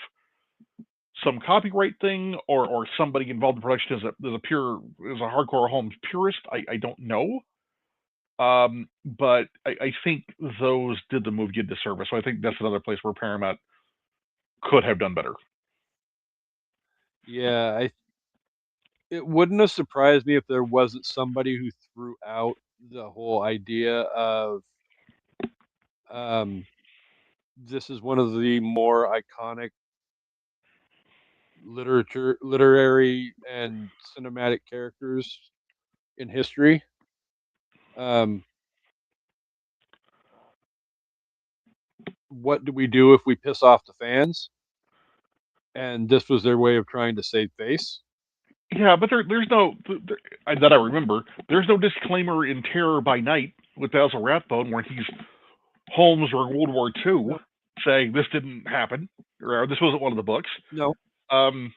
some copyright thing or somebody involved in production as a hardcore Holmes purist. I don't know. But I think those did the movie a disservice. So I think that's another place where Paramount could have done better. Yeah, it wouldn't have surprised me if there wasn't somebody who threw out the whole idea of um, this is one of the more iconic literary and cinematic characters in history. Um, what do we do if we piss off the fans? And this was their way of trying to save face. Yeah, but there's no that I remember. There's no disclaimer in Terror by Night with Basil Rathbone where he's Holmes or World War II No, saying this didn't happen or this wasn't one of the books. no, Um,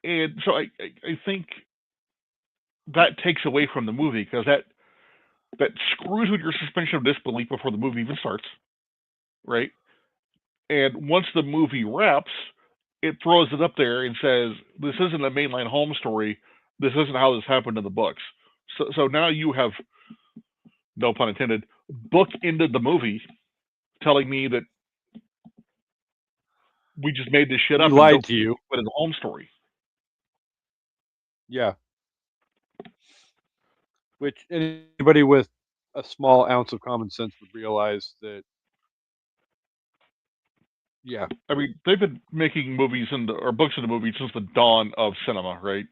and so I think that takes away from the movie because that screws with your suspension of disbelief before the movie even starts, right? And once the movie wraps, it throws it up there and says, "This isn't a mainline Holmes story. This isn't how this happened in the books." So now you have, no pun intended, bookended the movie, telling me that we just made this shit we up and lied don't to you. put it in the Holmes story. Yeah, which anybody with a small ounce of common sense would realize that. Yeah, I mean, they've been making movies or books into movies since the dawn of cinema, right?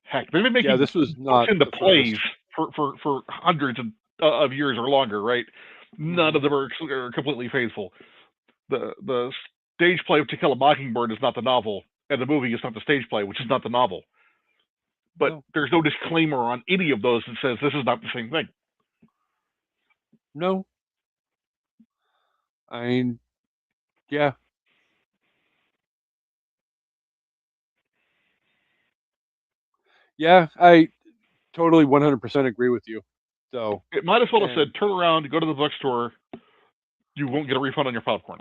Heck, they've been yeah, making this was books not into the plays first. for hundreds of years or longer, right? None Hmm. of them are completely faithful. The stage play of To Kill a Mockingbird is not the novel, and the movie is not the stage play, which is not the novel. But No, there's no disclaimer on any of those that says this is not the same thing. no. I mean, yeah, yeah. I totally 100% agree with you. So, It might as well have said, and turn around, go to the bookstore, you won't get a refund on your popcorn.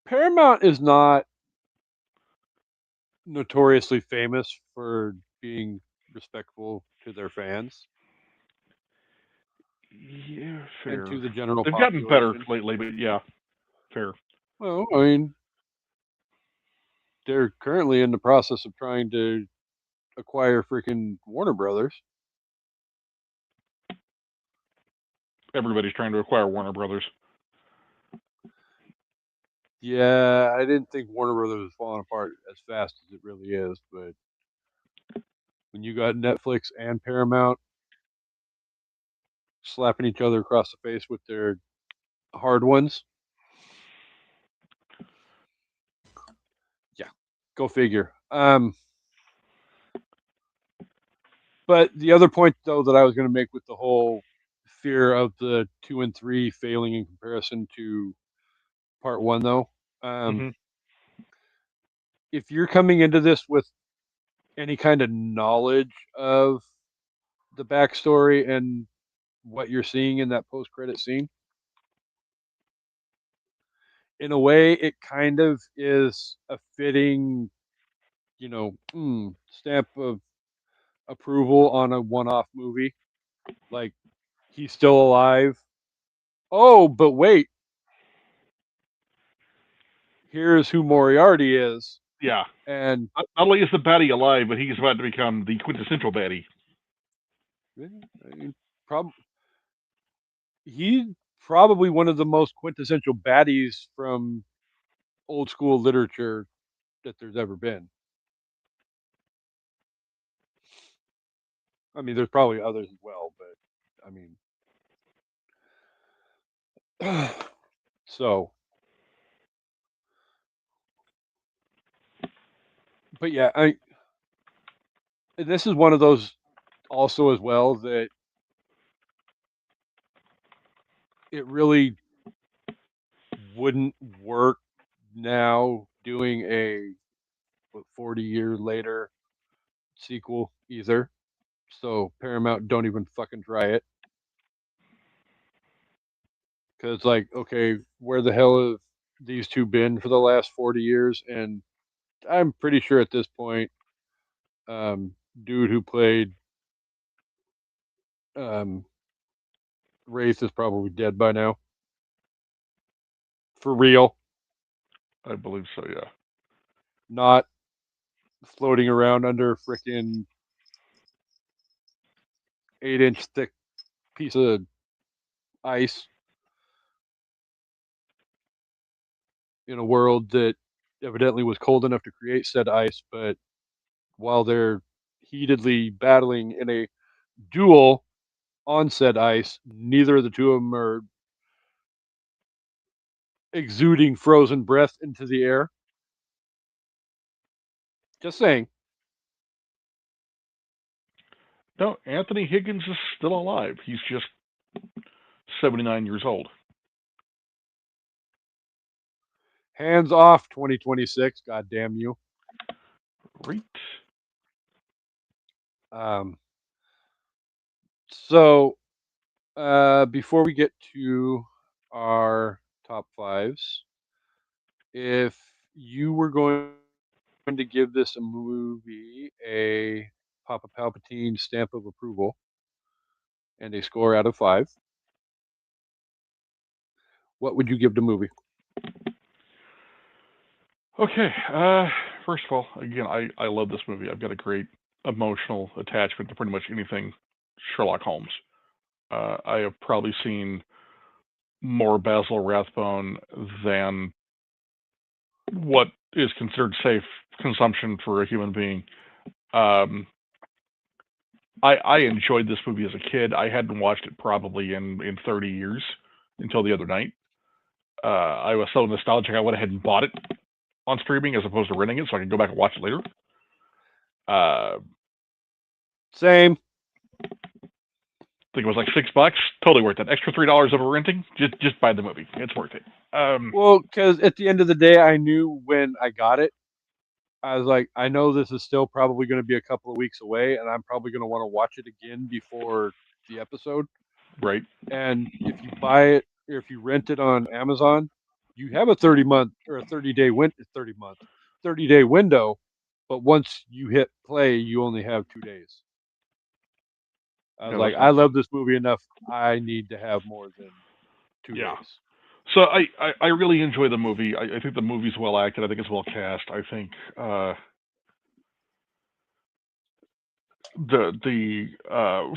Paramount is not notoriously famous for being respectful to their fans Yeah, and fair. to the general They've gotten better population. lately, but yeah, fair. Well, I mean, they're currently in the process of trying to acquire freaking Warner Brothers. Everybody's trying to acquire Warner Brothers. Yeah, I didn't think Warner Brothers was falling apart as fast as it really is, but when you got Netflix and Paramount slapping each other across the face with their hard ones, yeah, go figure. But the other point though that I was going to make with the whole fear of the 2 and 3 failing in comparison to part one, though, um, Hmm. if you're coming into this with any kind of knowledge of the backstory and what you're seeing in that post-credit scene, in a way, it kind of is a fitting, stamp of approval on a one-off movie. Like, he's still alive. Oh, but wait, here's who Moriarty is, Yeah. and Not only is the baddie alive, but he's about to become the quintessential baddie. I mean, he's probably one of the most quintessential baddies from old school literature that there's ever been. I mean, there's probably others as well, but I mean, so, but yeah, this is one of those also as well that it really wouldn't work now doing a 40 year later sequel either. So Paramount don't even fucking try it because like, okay, where the hell have these two been for the last 40 years? And I'm pretty sure at this point, um, dude who played um, Wraith is probably dead by now. For real, I believe so, yeah. not floating around under a freaking 8-inch thick piece of ice in a world that evidently was cold enough to create said ice, but while they're heatedly battling in a duel on said ice. Neither of the two of them are exuding frozen breath into the air. Just saying. No, Anthony Higgins is still alive. He's just 79 years old. Hands off 2026. God damn you. Right. Um, so before we get to our top fives, if you were going to give this a movie a Papa Palpatine stamp of approval and a score out of 5, what would you give the movie? Okay. First of all, again, I love this movie. I've got a great emotional attachment to pretty much anything Sherlock Holmes. I have probably seen more Basil Rathbone than what is considered safe consumption for a human being. Um, I enjoyed this movie as a kid. I hadn't watched it probably in 30 years until the other night. I was so nostalgic, I went ahead and bought it on streaming as opposed to renting it so I could go back and watch it later. I Same. think it was like $6. Totally worth it. Extra $3 over renting. Just buy the movie. It's worth it. Well, because at the end of the day, I knew when I got it, I was like, I know this is still probably going to be a couple of weeks away, and I'm probably going to want to watch it again before the episode. Right. And if you buy it or if you rent it on Amazon, you have a 30-month or a 30-day window. But once you hit play, you only have 2 days. I was Yeah, like, that's I nice. love this movie enough. I need to have more than two Yeah. days. So I really enjoy the movie. I think the movie's well acted. I think it's well cast. I think the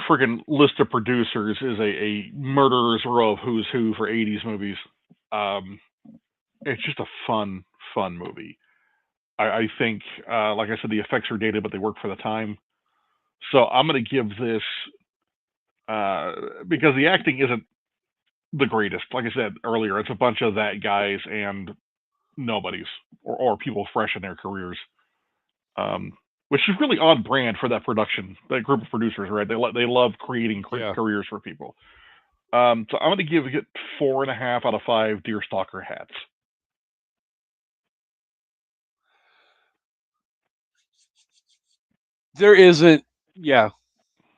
friggin' list of producers is a murderer's row of who's who for 80s movies. Um, it's just a fun movie. I think, like I said, the effects are dated, but they work for the time. So I'm going to give this because the acting isn't the greatest. Like I said earlier, it's a bunch of that guys and nobodies or people fresh in their careers, um, which is really on brand for that production, that group of producers, right? They love creating Yeah. careers for people. So I'm going to give it 4.5 out of 5 deerstalker hats. There isn't, yeah,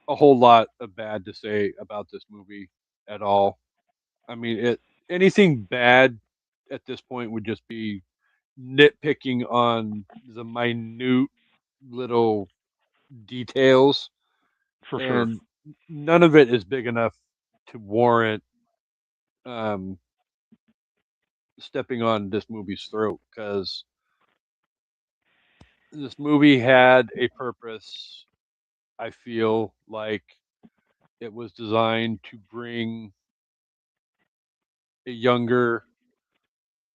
a whole lot of bad to say about this movie at all. I mean, anything bad at this point would just be nitpicking on the minute little details, For sure. and none of it is big enough to warrant um, stepping on this movie's throat because this movie had a purpose. I feel like it was designed to bring a younger,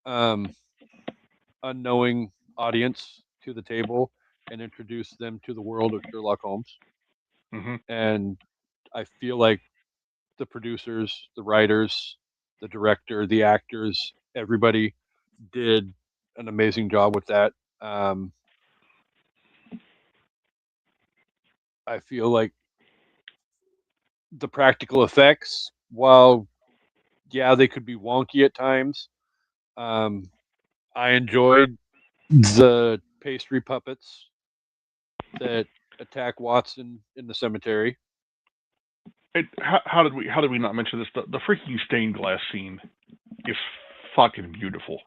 um, unknowing audience to the table and introduce them to the world of Sherlock Holmes. Hmm. And I feel like the producers, the writers, the director, the actors, everybody did an amazing job with that. Um, I feel like the practical effects, while yeah, they could be wonky at times, um, I enjoyed the pastry puppets that attack Watson in the cemetery. How did we not mention this? The freaking stained glass scene is fucking beautiful.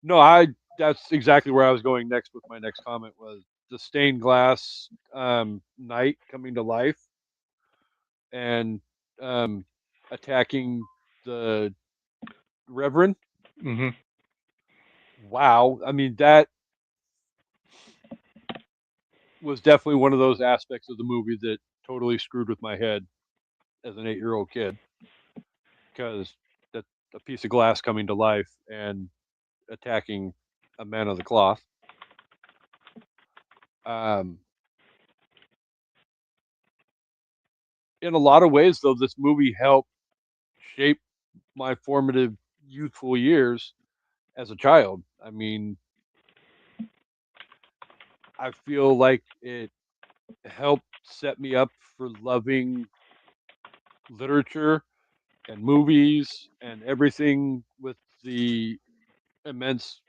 No, I that's exactly where I was going next with my next comment was the stained glass knight coming to life and um, attacking the Reverend. Hmm. Wow, I mean that was definitely one of those aspects of the movie that totally screwed with my head as an 8-year-old kid because that a piece of glass coming to life and attacking a man of the cloth. Um, in a lot of ways, though, this movie helped shape my formative youthful years as a child. I mean, I feel like it helped set me up for loving literature and movies and everything with the immense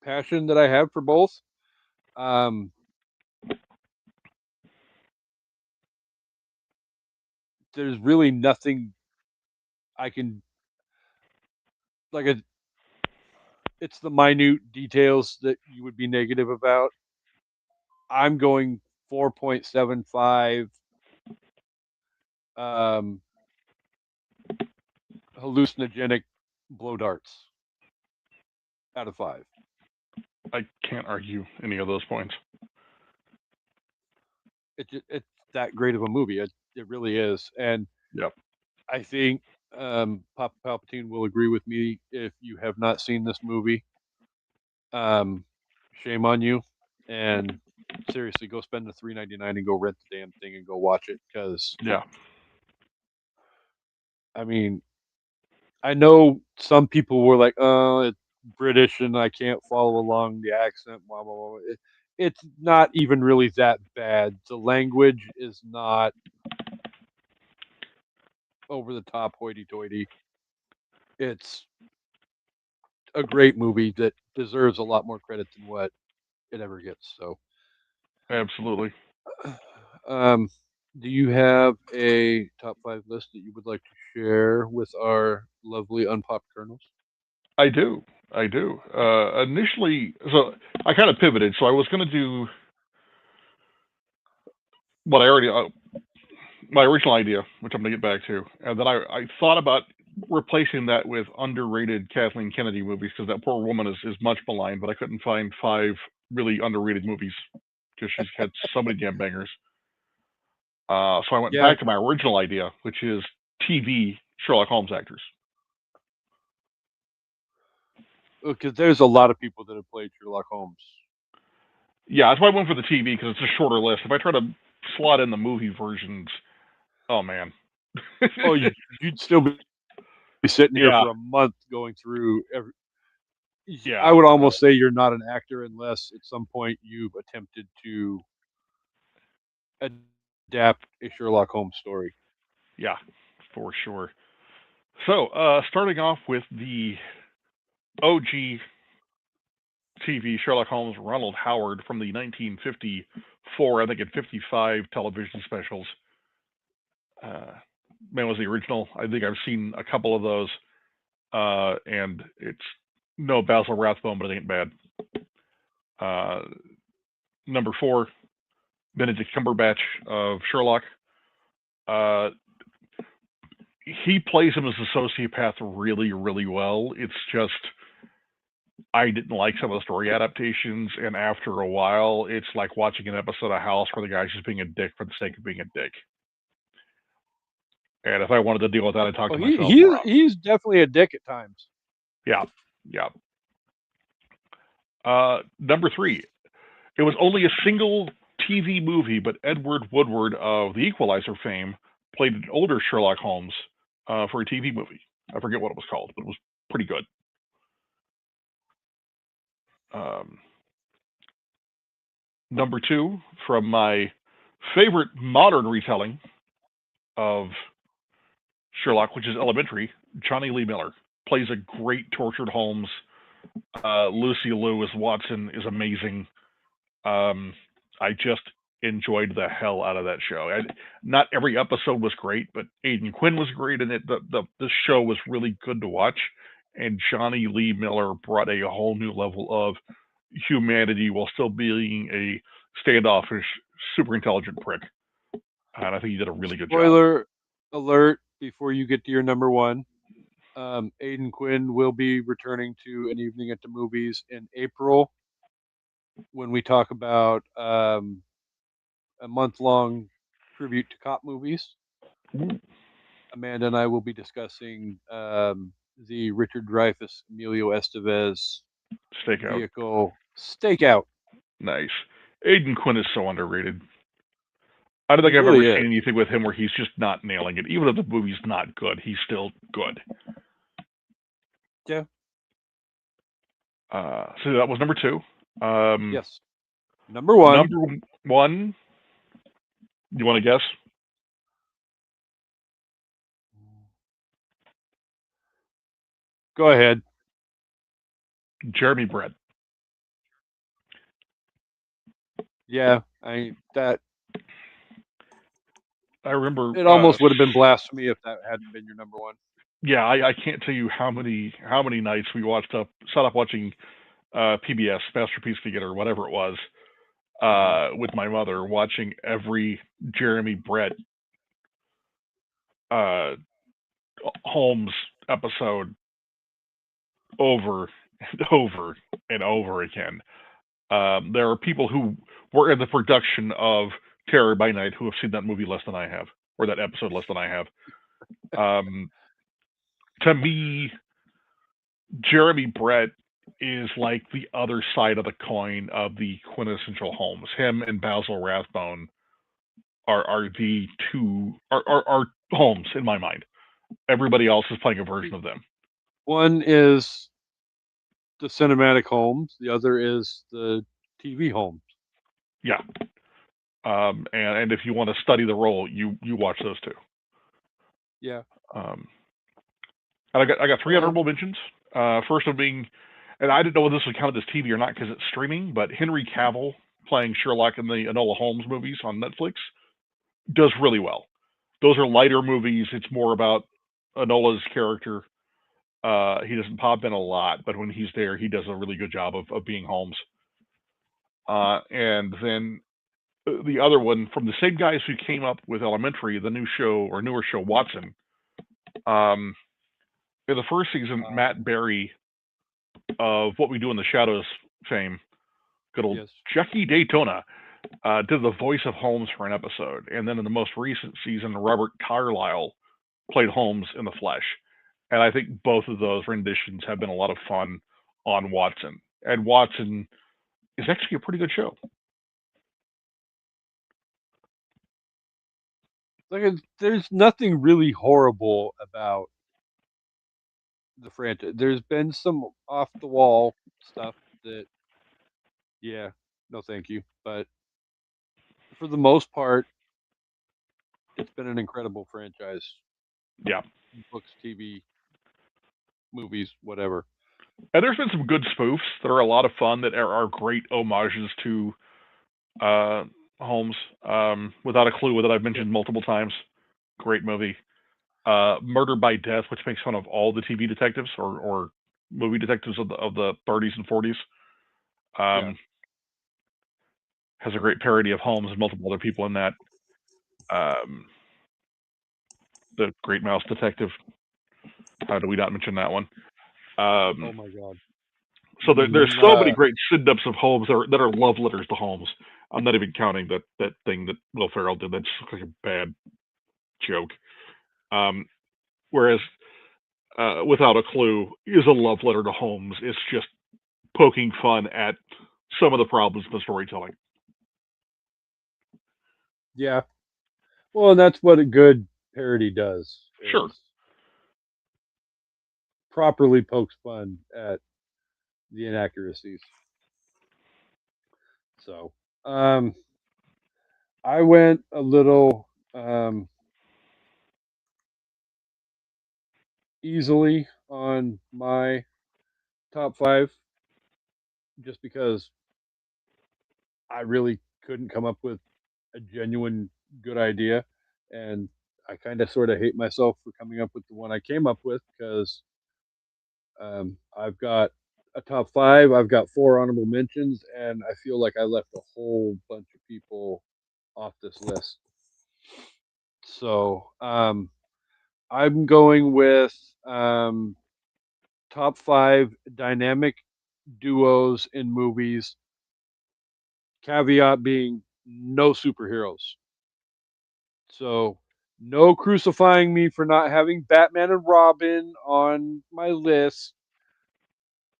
passion that I have for both. Um, there's really nothing I can like. It's the minute details that you would be negative about. I'm going 4.75 um, hallucinogenic blow darts out of 5. I can't argue any of those points. It's that great of a movie. It really is, and Yep. I think Papa Palpatine will agree with me. If you have not seen this movie, um, shame on you. And seriously, go spend the $3.99 and go rent the damn thing and go watch it. Because Yeah. I mean, I know some people were like, "Oh, it's British and I can't follow along the accent." Blah blah blah. It's not even really that bad. The language is not over the top, hoity-toity. It's a great movie that deserves a lot more credit than what it ever gets. So, Absolutely. um, do you have a top 5 list that you would like to share with our lovely unpopped kernels? I do. I do. Initially, so I kind of pivoted. So I was going to do what I already, my original idea, which I'm going to get back to, and then I thought about replacing that with underrated Kathleen Kennedy movies because that poor woman is much maligned, but I couldn't find 5 really underrated movies because she's had so many damn bangers. So I went Yeah, back to my original idea, which is TV Sherlock Holmes actors. because there's a lot of people that have played Sherlock Holmes. Yeah, that's why I went for the TV because it's a shorter list. If I try to slot in the movie versions, oh man. Oh, you'd still be sitting here Yeah, for a month going through every. I yeah, would almost say you're not an actor unless at some point you've attempted to adapt a Sherlock Holmes story. yeah, for sure. So, starting off with the OG TV Sherlock Holmes Ronald Howard from the 1954, I think, and 55 television specials. Uh, man was the original. I think I've seen a couple of those, and it's no Basil Rathbone, but it ain't bad. Uh, number 4, Benedict Cumberbatch of Sherlock. Uh, he plays him as a sociopath really, really well. It's just I didn't like some of the story adaptations, and after a while, it's like watching an episode of House where the guy's just being a dick for the sake of being a dick. And if I wanted to deal with that, I'd talk Oh, to myself more often. he's definitely a dick at times. Yeah, yeah. Number 3, it was only a single TV movie, but Edward Woodward of The Equalizer fame played an older Sherlock Holmes for a TV movie. I forget what it was called, but it was pretty good. Um, Number 2, from my favorite modern retelling of Sherlock, which is Elementary, Johnny Lee Miller plays a great tortured Holmes. Lucy Liu as Watson is amazing. I just enjoyed the hell out of that show. Not every episode was great, but Aidan Quinn was great in it. The show was really good to watch, and Johnny Lee Miller brought a whole new level of humanity while still being a standoffish, super intelligent prick. And I think he did a really good job. Spoiler alert! Before you get to your number one, Aidan Quinn will be returning to an evening at the movies in April when we talk about a month long tribute to cop movies. Amanda and I will be discussing the Richard Dreyfuss Emilio Estevez Stakeout. vehicle Stakeout. Nice. Aiden Quinn is so underrated. I don't He think I've ever really is. seen anything with him where he's just not nailing it. Even if the movie's not good, he's still good. Yeah. So that was number two. Yes. Number one. Number one, you want to guess? Go ahead. Jeremy Brett. Yeah. That I remember. it almost would have been blasphemy if that hadn't been your number one. Yeah, I can't tell you how many nights we sat up watching PBS Masterpiece Together or whatever it was with my mother, watching every Jeremy Brett uh, Holmes episode over and over and over again. There are people who were in the production of Terror by Night who have seen that movie less than I have, or that episode less than I have. To me, Jeremy Brett is like the other side of the coin of the quintessential Holmes. Him and Basil Rathbone are the two are Holmes in my mind. Everybody else is playing a version of them. One is the cinematic Holmes. The other is the TV Holmes. Yeah. And if you want to study the role, you watch those two. Yeah. And I got three honorable mentions. First one being, and I didn't know whether this was counted as TV or not because it's streaming, but Henry Cavill playing Sherlock in the Enola Holmes movies on Netflix does really well. Those are lighter movies. It's more about Enola's character. He doesn't pop in a lot, but when he's there, he does a really good job of being Holmes. And then the other one from the same guys who came up with Elementary, the new show or newer show Watson. In the first season, Matt Berry of What We Do in the Shadows fame, good old Jackie Daytona, did the voice of Holmes for an episode. And then in the most recent season, Robert Carlyle played Holmes in the flesh. And I think both of those renditions have been a lot of fun on Watson. And Watson is actually a pretty good show. There's nothing really horrible about the franchise. There's been some off the wall stuff that, yeah, no, thank you. But for the most part, it's been an incredible franchise. Yeah. Books, TV, movies, whatever. And there's been some good spoofs that are a lot of fun that are great homages to Holmes. Without a Clue, that I've mentioned multiple times. Great movie. Murder by Death, which makes fun of all the TV detectives or movie detectives of the 30s and 40s. Has a great parody of Holmes and multiple other people in that. The Great Mouse Detective. How do we not mention that one? Oh my God! So there's so many great sit-ups of Holmes that are love letters to Holmes. I'm not even counting that thing that Will Ferrell did. That's like a bad joke. Whereas Without a Clue is a love letter to Holmes. It's just poking fun at some of the problems in the storytelling. Yeah. Well, and that's what a good parody does. Sure. Properly pokes fun at the inaccuracies. So, I went a little easily on my top five just because I really couldn't come up with a genuine good idea. And I kind of sort of hate myself for coming up with the one I came up with because I've got a top five, I've got four honorable mentions, and I feel like I left a whole bunch of people off this list. So I'm going with top five dynamic duos in movies. Caveat being no superheroes. So no crucifying me for not having Batman and Robin on my list.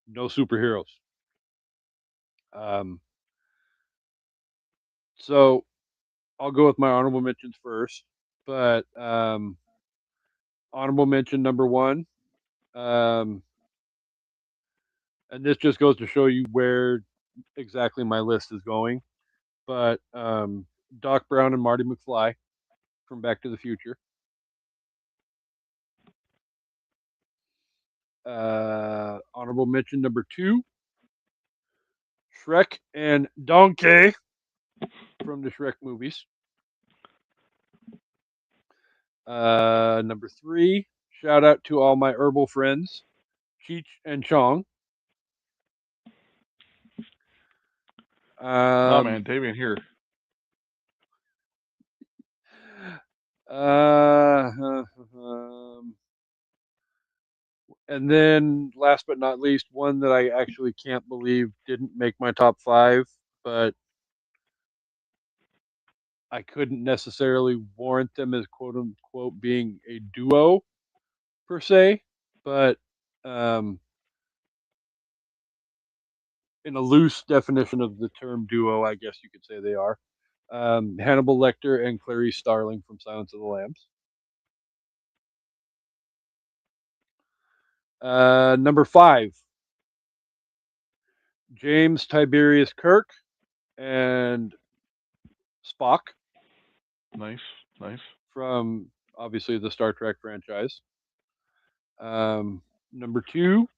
No superheroes. Um, So I'll go with my honorable mentions first. But honorable mention number one, um, and this just goes to show you where exactly my list is going. But Doc Brown and Marty McFly from Back to the Future. Honorable mention number two, Shrek and Donkey from the Shrek movies. Number three, shout out to all my herbal friends, Cheech and Chong. Oh man, Um, Damien here. um, and then last but not least, one that I actually can't believe didn't make my top five, but I couldn't necessarily warrant them as quote unquote being a duo per se, but um, in a loose definition of the term duo, I guess you could say they are. Hannibal Lecter and Clarice Starling from Silence of the Lambs. Number five, James Tiberius Kirk and Spock Nice, nice. from obviously the Star Trek franchise. Number two,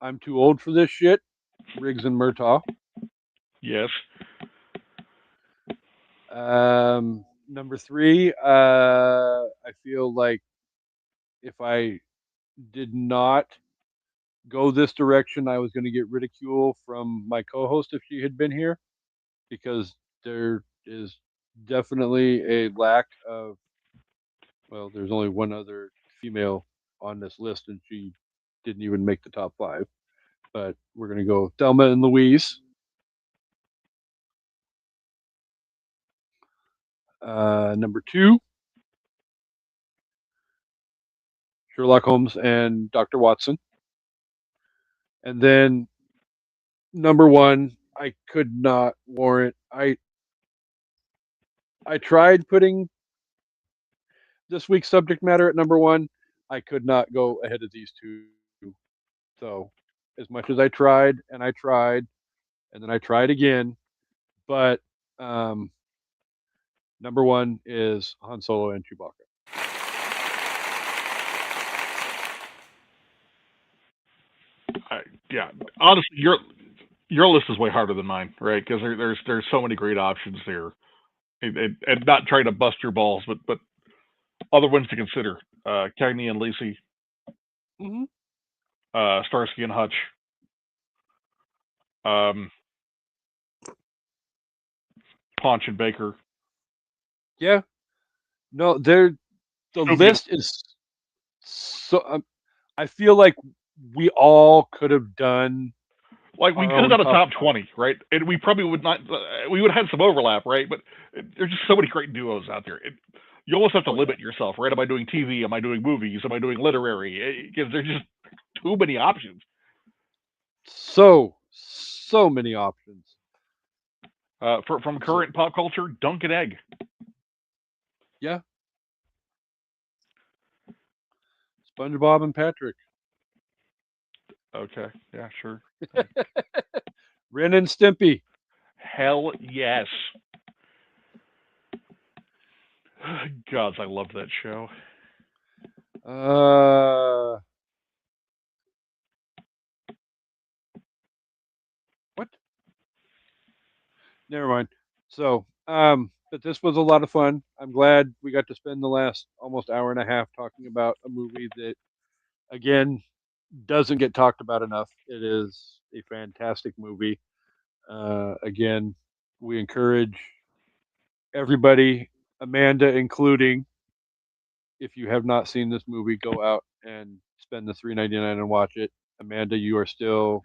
I'm too old for this shit, Riggs and Murtaugh. Yes. Number three, I feel like if I did not go this direction, I was going to get ridicule from my co-host if she had been here, because there is definitely a lack of. Well, there's only one other female on this list, and she didn't even make the top five. But we're going to go Thelma and Louise. Number two, Sherlock Holmes and Dr. Watson. And then number one, I could not warrant. I tried putting this week's subject matter at number one. I could not go ahead of these two. So, as much as I tried, and then I tried again, but um, number one is Han Solo and Chewbacca. I, yeah. Honestly, your list is way harder than mine, right? Because there's so many great options there, and not trying to bust your balls, but other ones to consider. Cagney and Lacey, Mm-hmm. Starsky and Hutch, um, Paunch and Baker, Yeah, no, the Spooky. list is so. I feel like we all could have done Like we our could have own done a top top five. 20, right? And we probably would not. We would have had some overlap, right? But there's just so many great duos out there. You almost have to Oh yeah, limit yourself, right? Am I doing TV? Am I doing movies? Am I doing literary? Because there's just too many options. so many options. From So current pop culture, Dunk and Egg. yeah, SpongeBob and Patrick, Okay, yeah, sure. Ren and Stimpy. Hell yes. Gods, I love that show. Uh, what? Never mind. So, but this was a lot of fun. I'm glad we got to spend the last almost hour and a half talking about a movie that, again, doesn't get talked about enough. It is a fantastic movie. Again, we encourage everybody, Amanda including, if you have not seen this movie, go out and spend the $3.99 and watch it. Amanda, you are still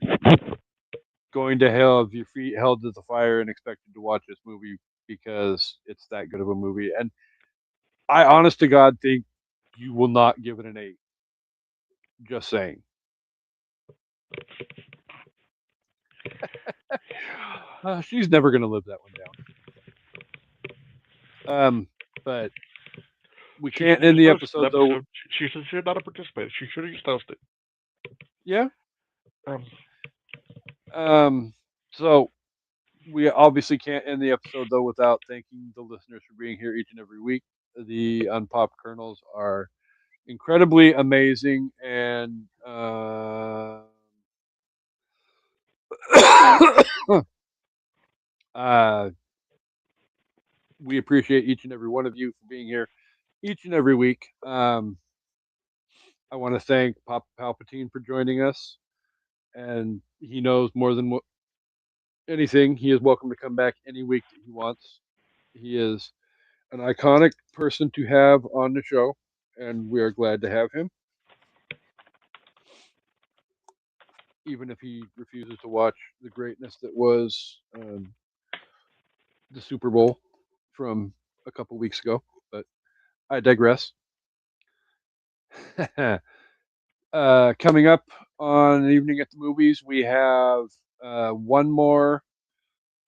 going to hell if your feet held to the fire and expected to watch this movie because it's that good of a movie. And I, honest to God, think you will not give it an eight. Just saying. She's never going to live that one down. But we She should can't have end just the hosted the episode though. episode. She should not have participated. She should have just hosted. Yeah. Um, So we obviously can't end the episode though without thanking the listeners for being here each and every week. The unpopped kernels are incredibly amazing, and uh, we appreciate each and every one of you for being here each and every week. I want to thank Papa Palpatine for joining us, and he knows more than anything. He is welcome to come back any week that he wants. He is an iconic person to have on the show, and we are glad to have him, even if he refuses to watch the greatness that was the Super Bowl from a couple weeks ago. But I digress. Coming up on an evening at the movies, we have one more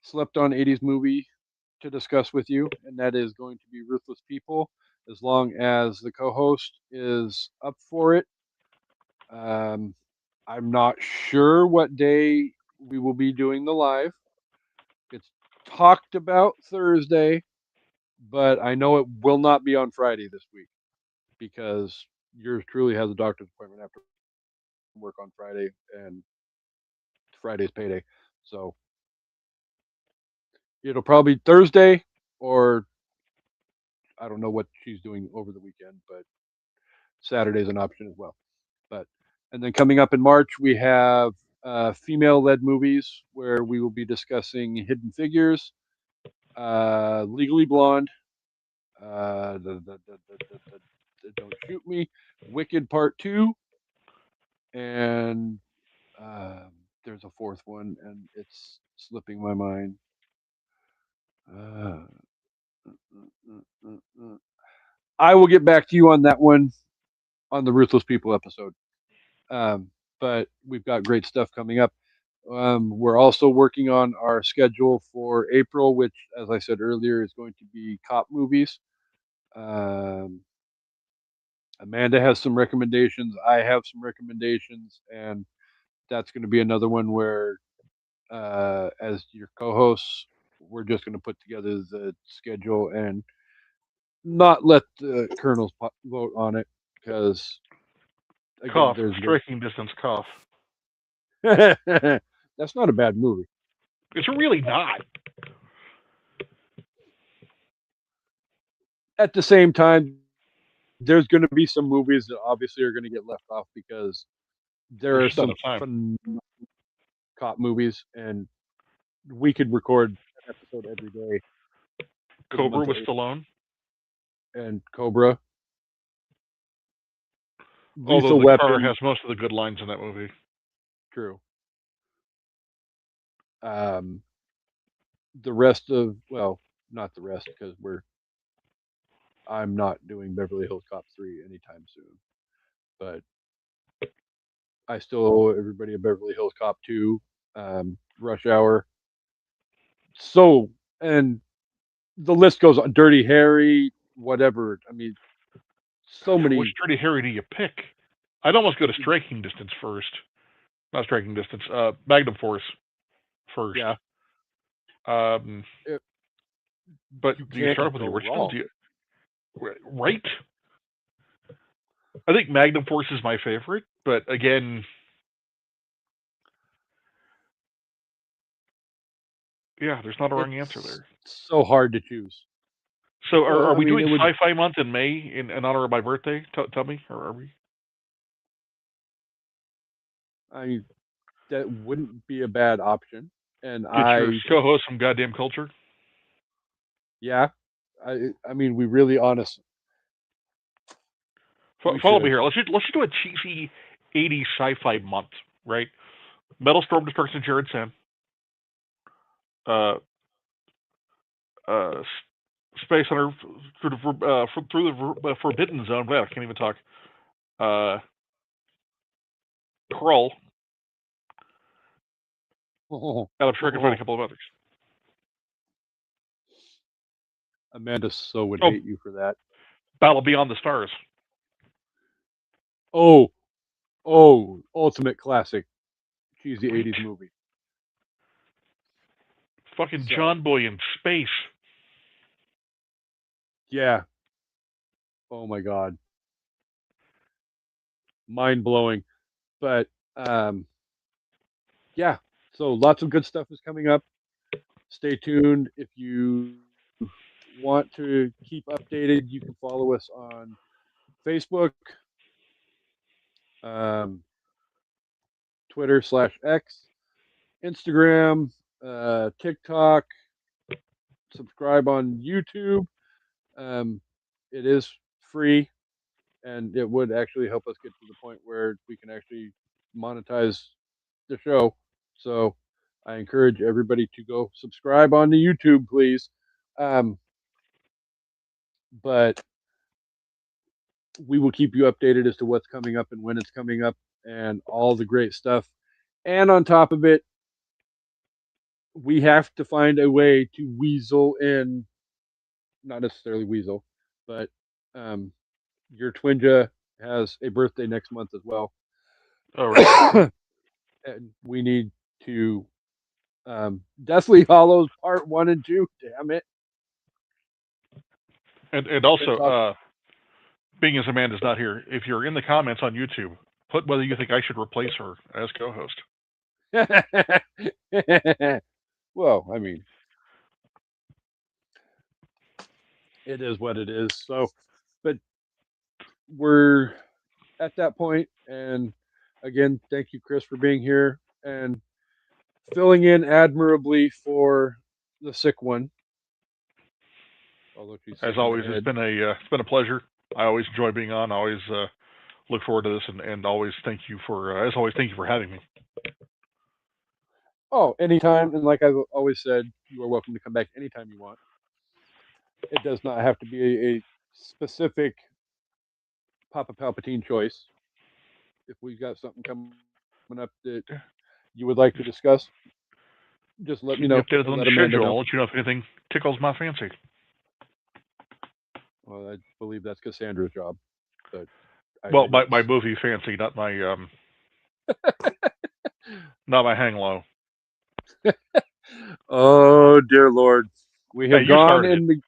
slept on 80s movie to discuss with you, and that is going to be Ruthless People, as long as the co host is up for it. Um, I'm not sure what day we will be doing the live. It's talked about Thursday, but I know it will not be on Friday this week because yours truly has a doctor's appointment after work on Friday, and Friday's payday. So it'll probably be Thursday, or I don't know what she's doing over the weekend, but Saturday's an option as well. But and then coming up in March, we have female-led movies where we will be discussing Hidden Figures, Legally Blonde, Don't Shoot Me, Wicked Part Two, and there's a fourth one, and it's slipping my mind. Uh, I will get back to you on that one on the Ruthless People episode. Um, but we've got great stuff coming up. We're also working on our schedule for April, which, as I said earlier, is going to be cop movies. Um, Amanda has some recommendations. I have some recommendations, and that's going to be another one where, as your co-hosts, we're just going to put together the schedule and not let the colonels vote on it because, again, cough. there's Striking distance cough. that's not a bad movie. It's really not. At the same time, there's going to be some movies that obviously are going to get left off because there There's are just not some enough time. fun cop movies, and we could record an episode every day for the Cobra month of with April. Stallone. And Cobra, Although Lethal the car Weapon, has most of the good lines in that movie. true. Um, the rest of not the rest because I'm not doing Beverly Hills Cop 3 anytime soon, but I still owe everybody a Beverly Hills Cop 2, Rush Hour. So, and the list goes on. Dirty Harry, whatever. I mean, so Which many. Dirty Harry do you pick? I'd almost go to striking distance first. Not striking distance. Magnum Force first. Yeah, Um, it, but you do you start can't off with the go original? wrong. Right? I think Magnum Force is my favorite, but again, yeah, there's not a wrong answer It's there. so hard to choose. So are Well, I we mean, doing it would. Sci-Fi Month in May in honor of my birthday? Tell me, or are we? I that wouldn't be a bad option. And Get your co-host some goddamn culture. yeah, I mean, we really honest. We Follow me should. here. Let's do a cheesy '80s sci-fi month, right? Metal Storm Destruction, Jared Sam. Uh, uh, Space Hunter through the Forbidden Zone. Well, I can't even talk. Uh, Krull. Oh, And I'm sure I can find a couple of others. Amanda so would Oh, hate you for that. Battle Beyond the Stars. Ultimate classic cheesy Great. 80s movie. Fucking So, John Boy in space. yeah. Oh my god. Mind blowing. But yeah. So lots of good stuff is coming up. Stay tuned. If you want to keep updated, you can follow us on Facebook, um, Twitter/X, Instagram, TikTok. Subscribe on YouTube. Um, it is free, and it would actually help us get to the point where we can actually monetize the show. So I encourage everybody to go subscribe on the YouTube, please. Um, but we will keep you updated as to what's coming up and when it's coming up and all the great stuff. And on top of it, we have to find a way to weasel in, not necessarily weasel, but um, your Twinja has a birthday next month as well. Oh, right. And we need to Deathly Hollows Part 1 and 2. Damn it. And We've been also, talking. being as Amanda's not here, if you're in the comments on YouTube, put whether you think I should replace her as co-host. Well, I mean, it is what it is. So, but we're at that point, and again, thank you, Chris, for being here and filling in admirably for the sick one. Although she's sick As in the always, head. it's been a pleasure. I always enjoy being on. I always look forward to this, and always thank you for as always thank you for having me. Oh, anytime, and like I've always said, you are welcome to come back anytime you want. It does not have to be a specific Papa Palpatine choice. If we've got something coming up that you would like to discuss, just let me Keep me know updated or on let the Amanda schedule. know. I'll let you know if anything tickles my fancy. Well, I believe that's Cassandra's job, but I Well, my digress. movie fancy, not my hang low. Oh dear Lord, we Hey, have you gone started it. in the.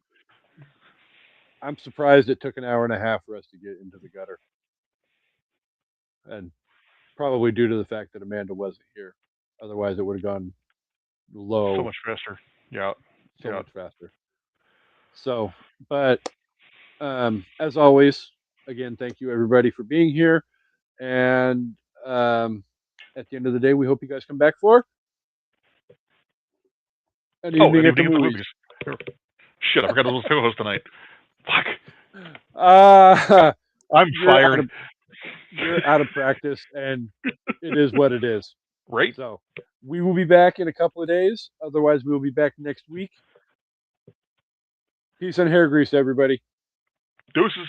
I'm surprised it took an hour and a half for us to get into the gutter, and probably due to the fact that Amanda wasn't here. Otherwise, it would have gone So low much faster. Yeah, so yeah. much faster. So, but as always, again, thank you everybody for being here. And at the end of the day, we hope you guys come back for an Oh, and evening at the evening at the movies. movies. Shit, I forgot I was co-host tonight. Fuck. I'm You're out fired. of practice, and it is what it is. Right? So we will be back in a couple of days. Otherwise, we will be back next week. Peace and hair grease, everybody. Deuces.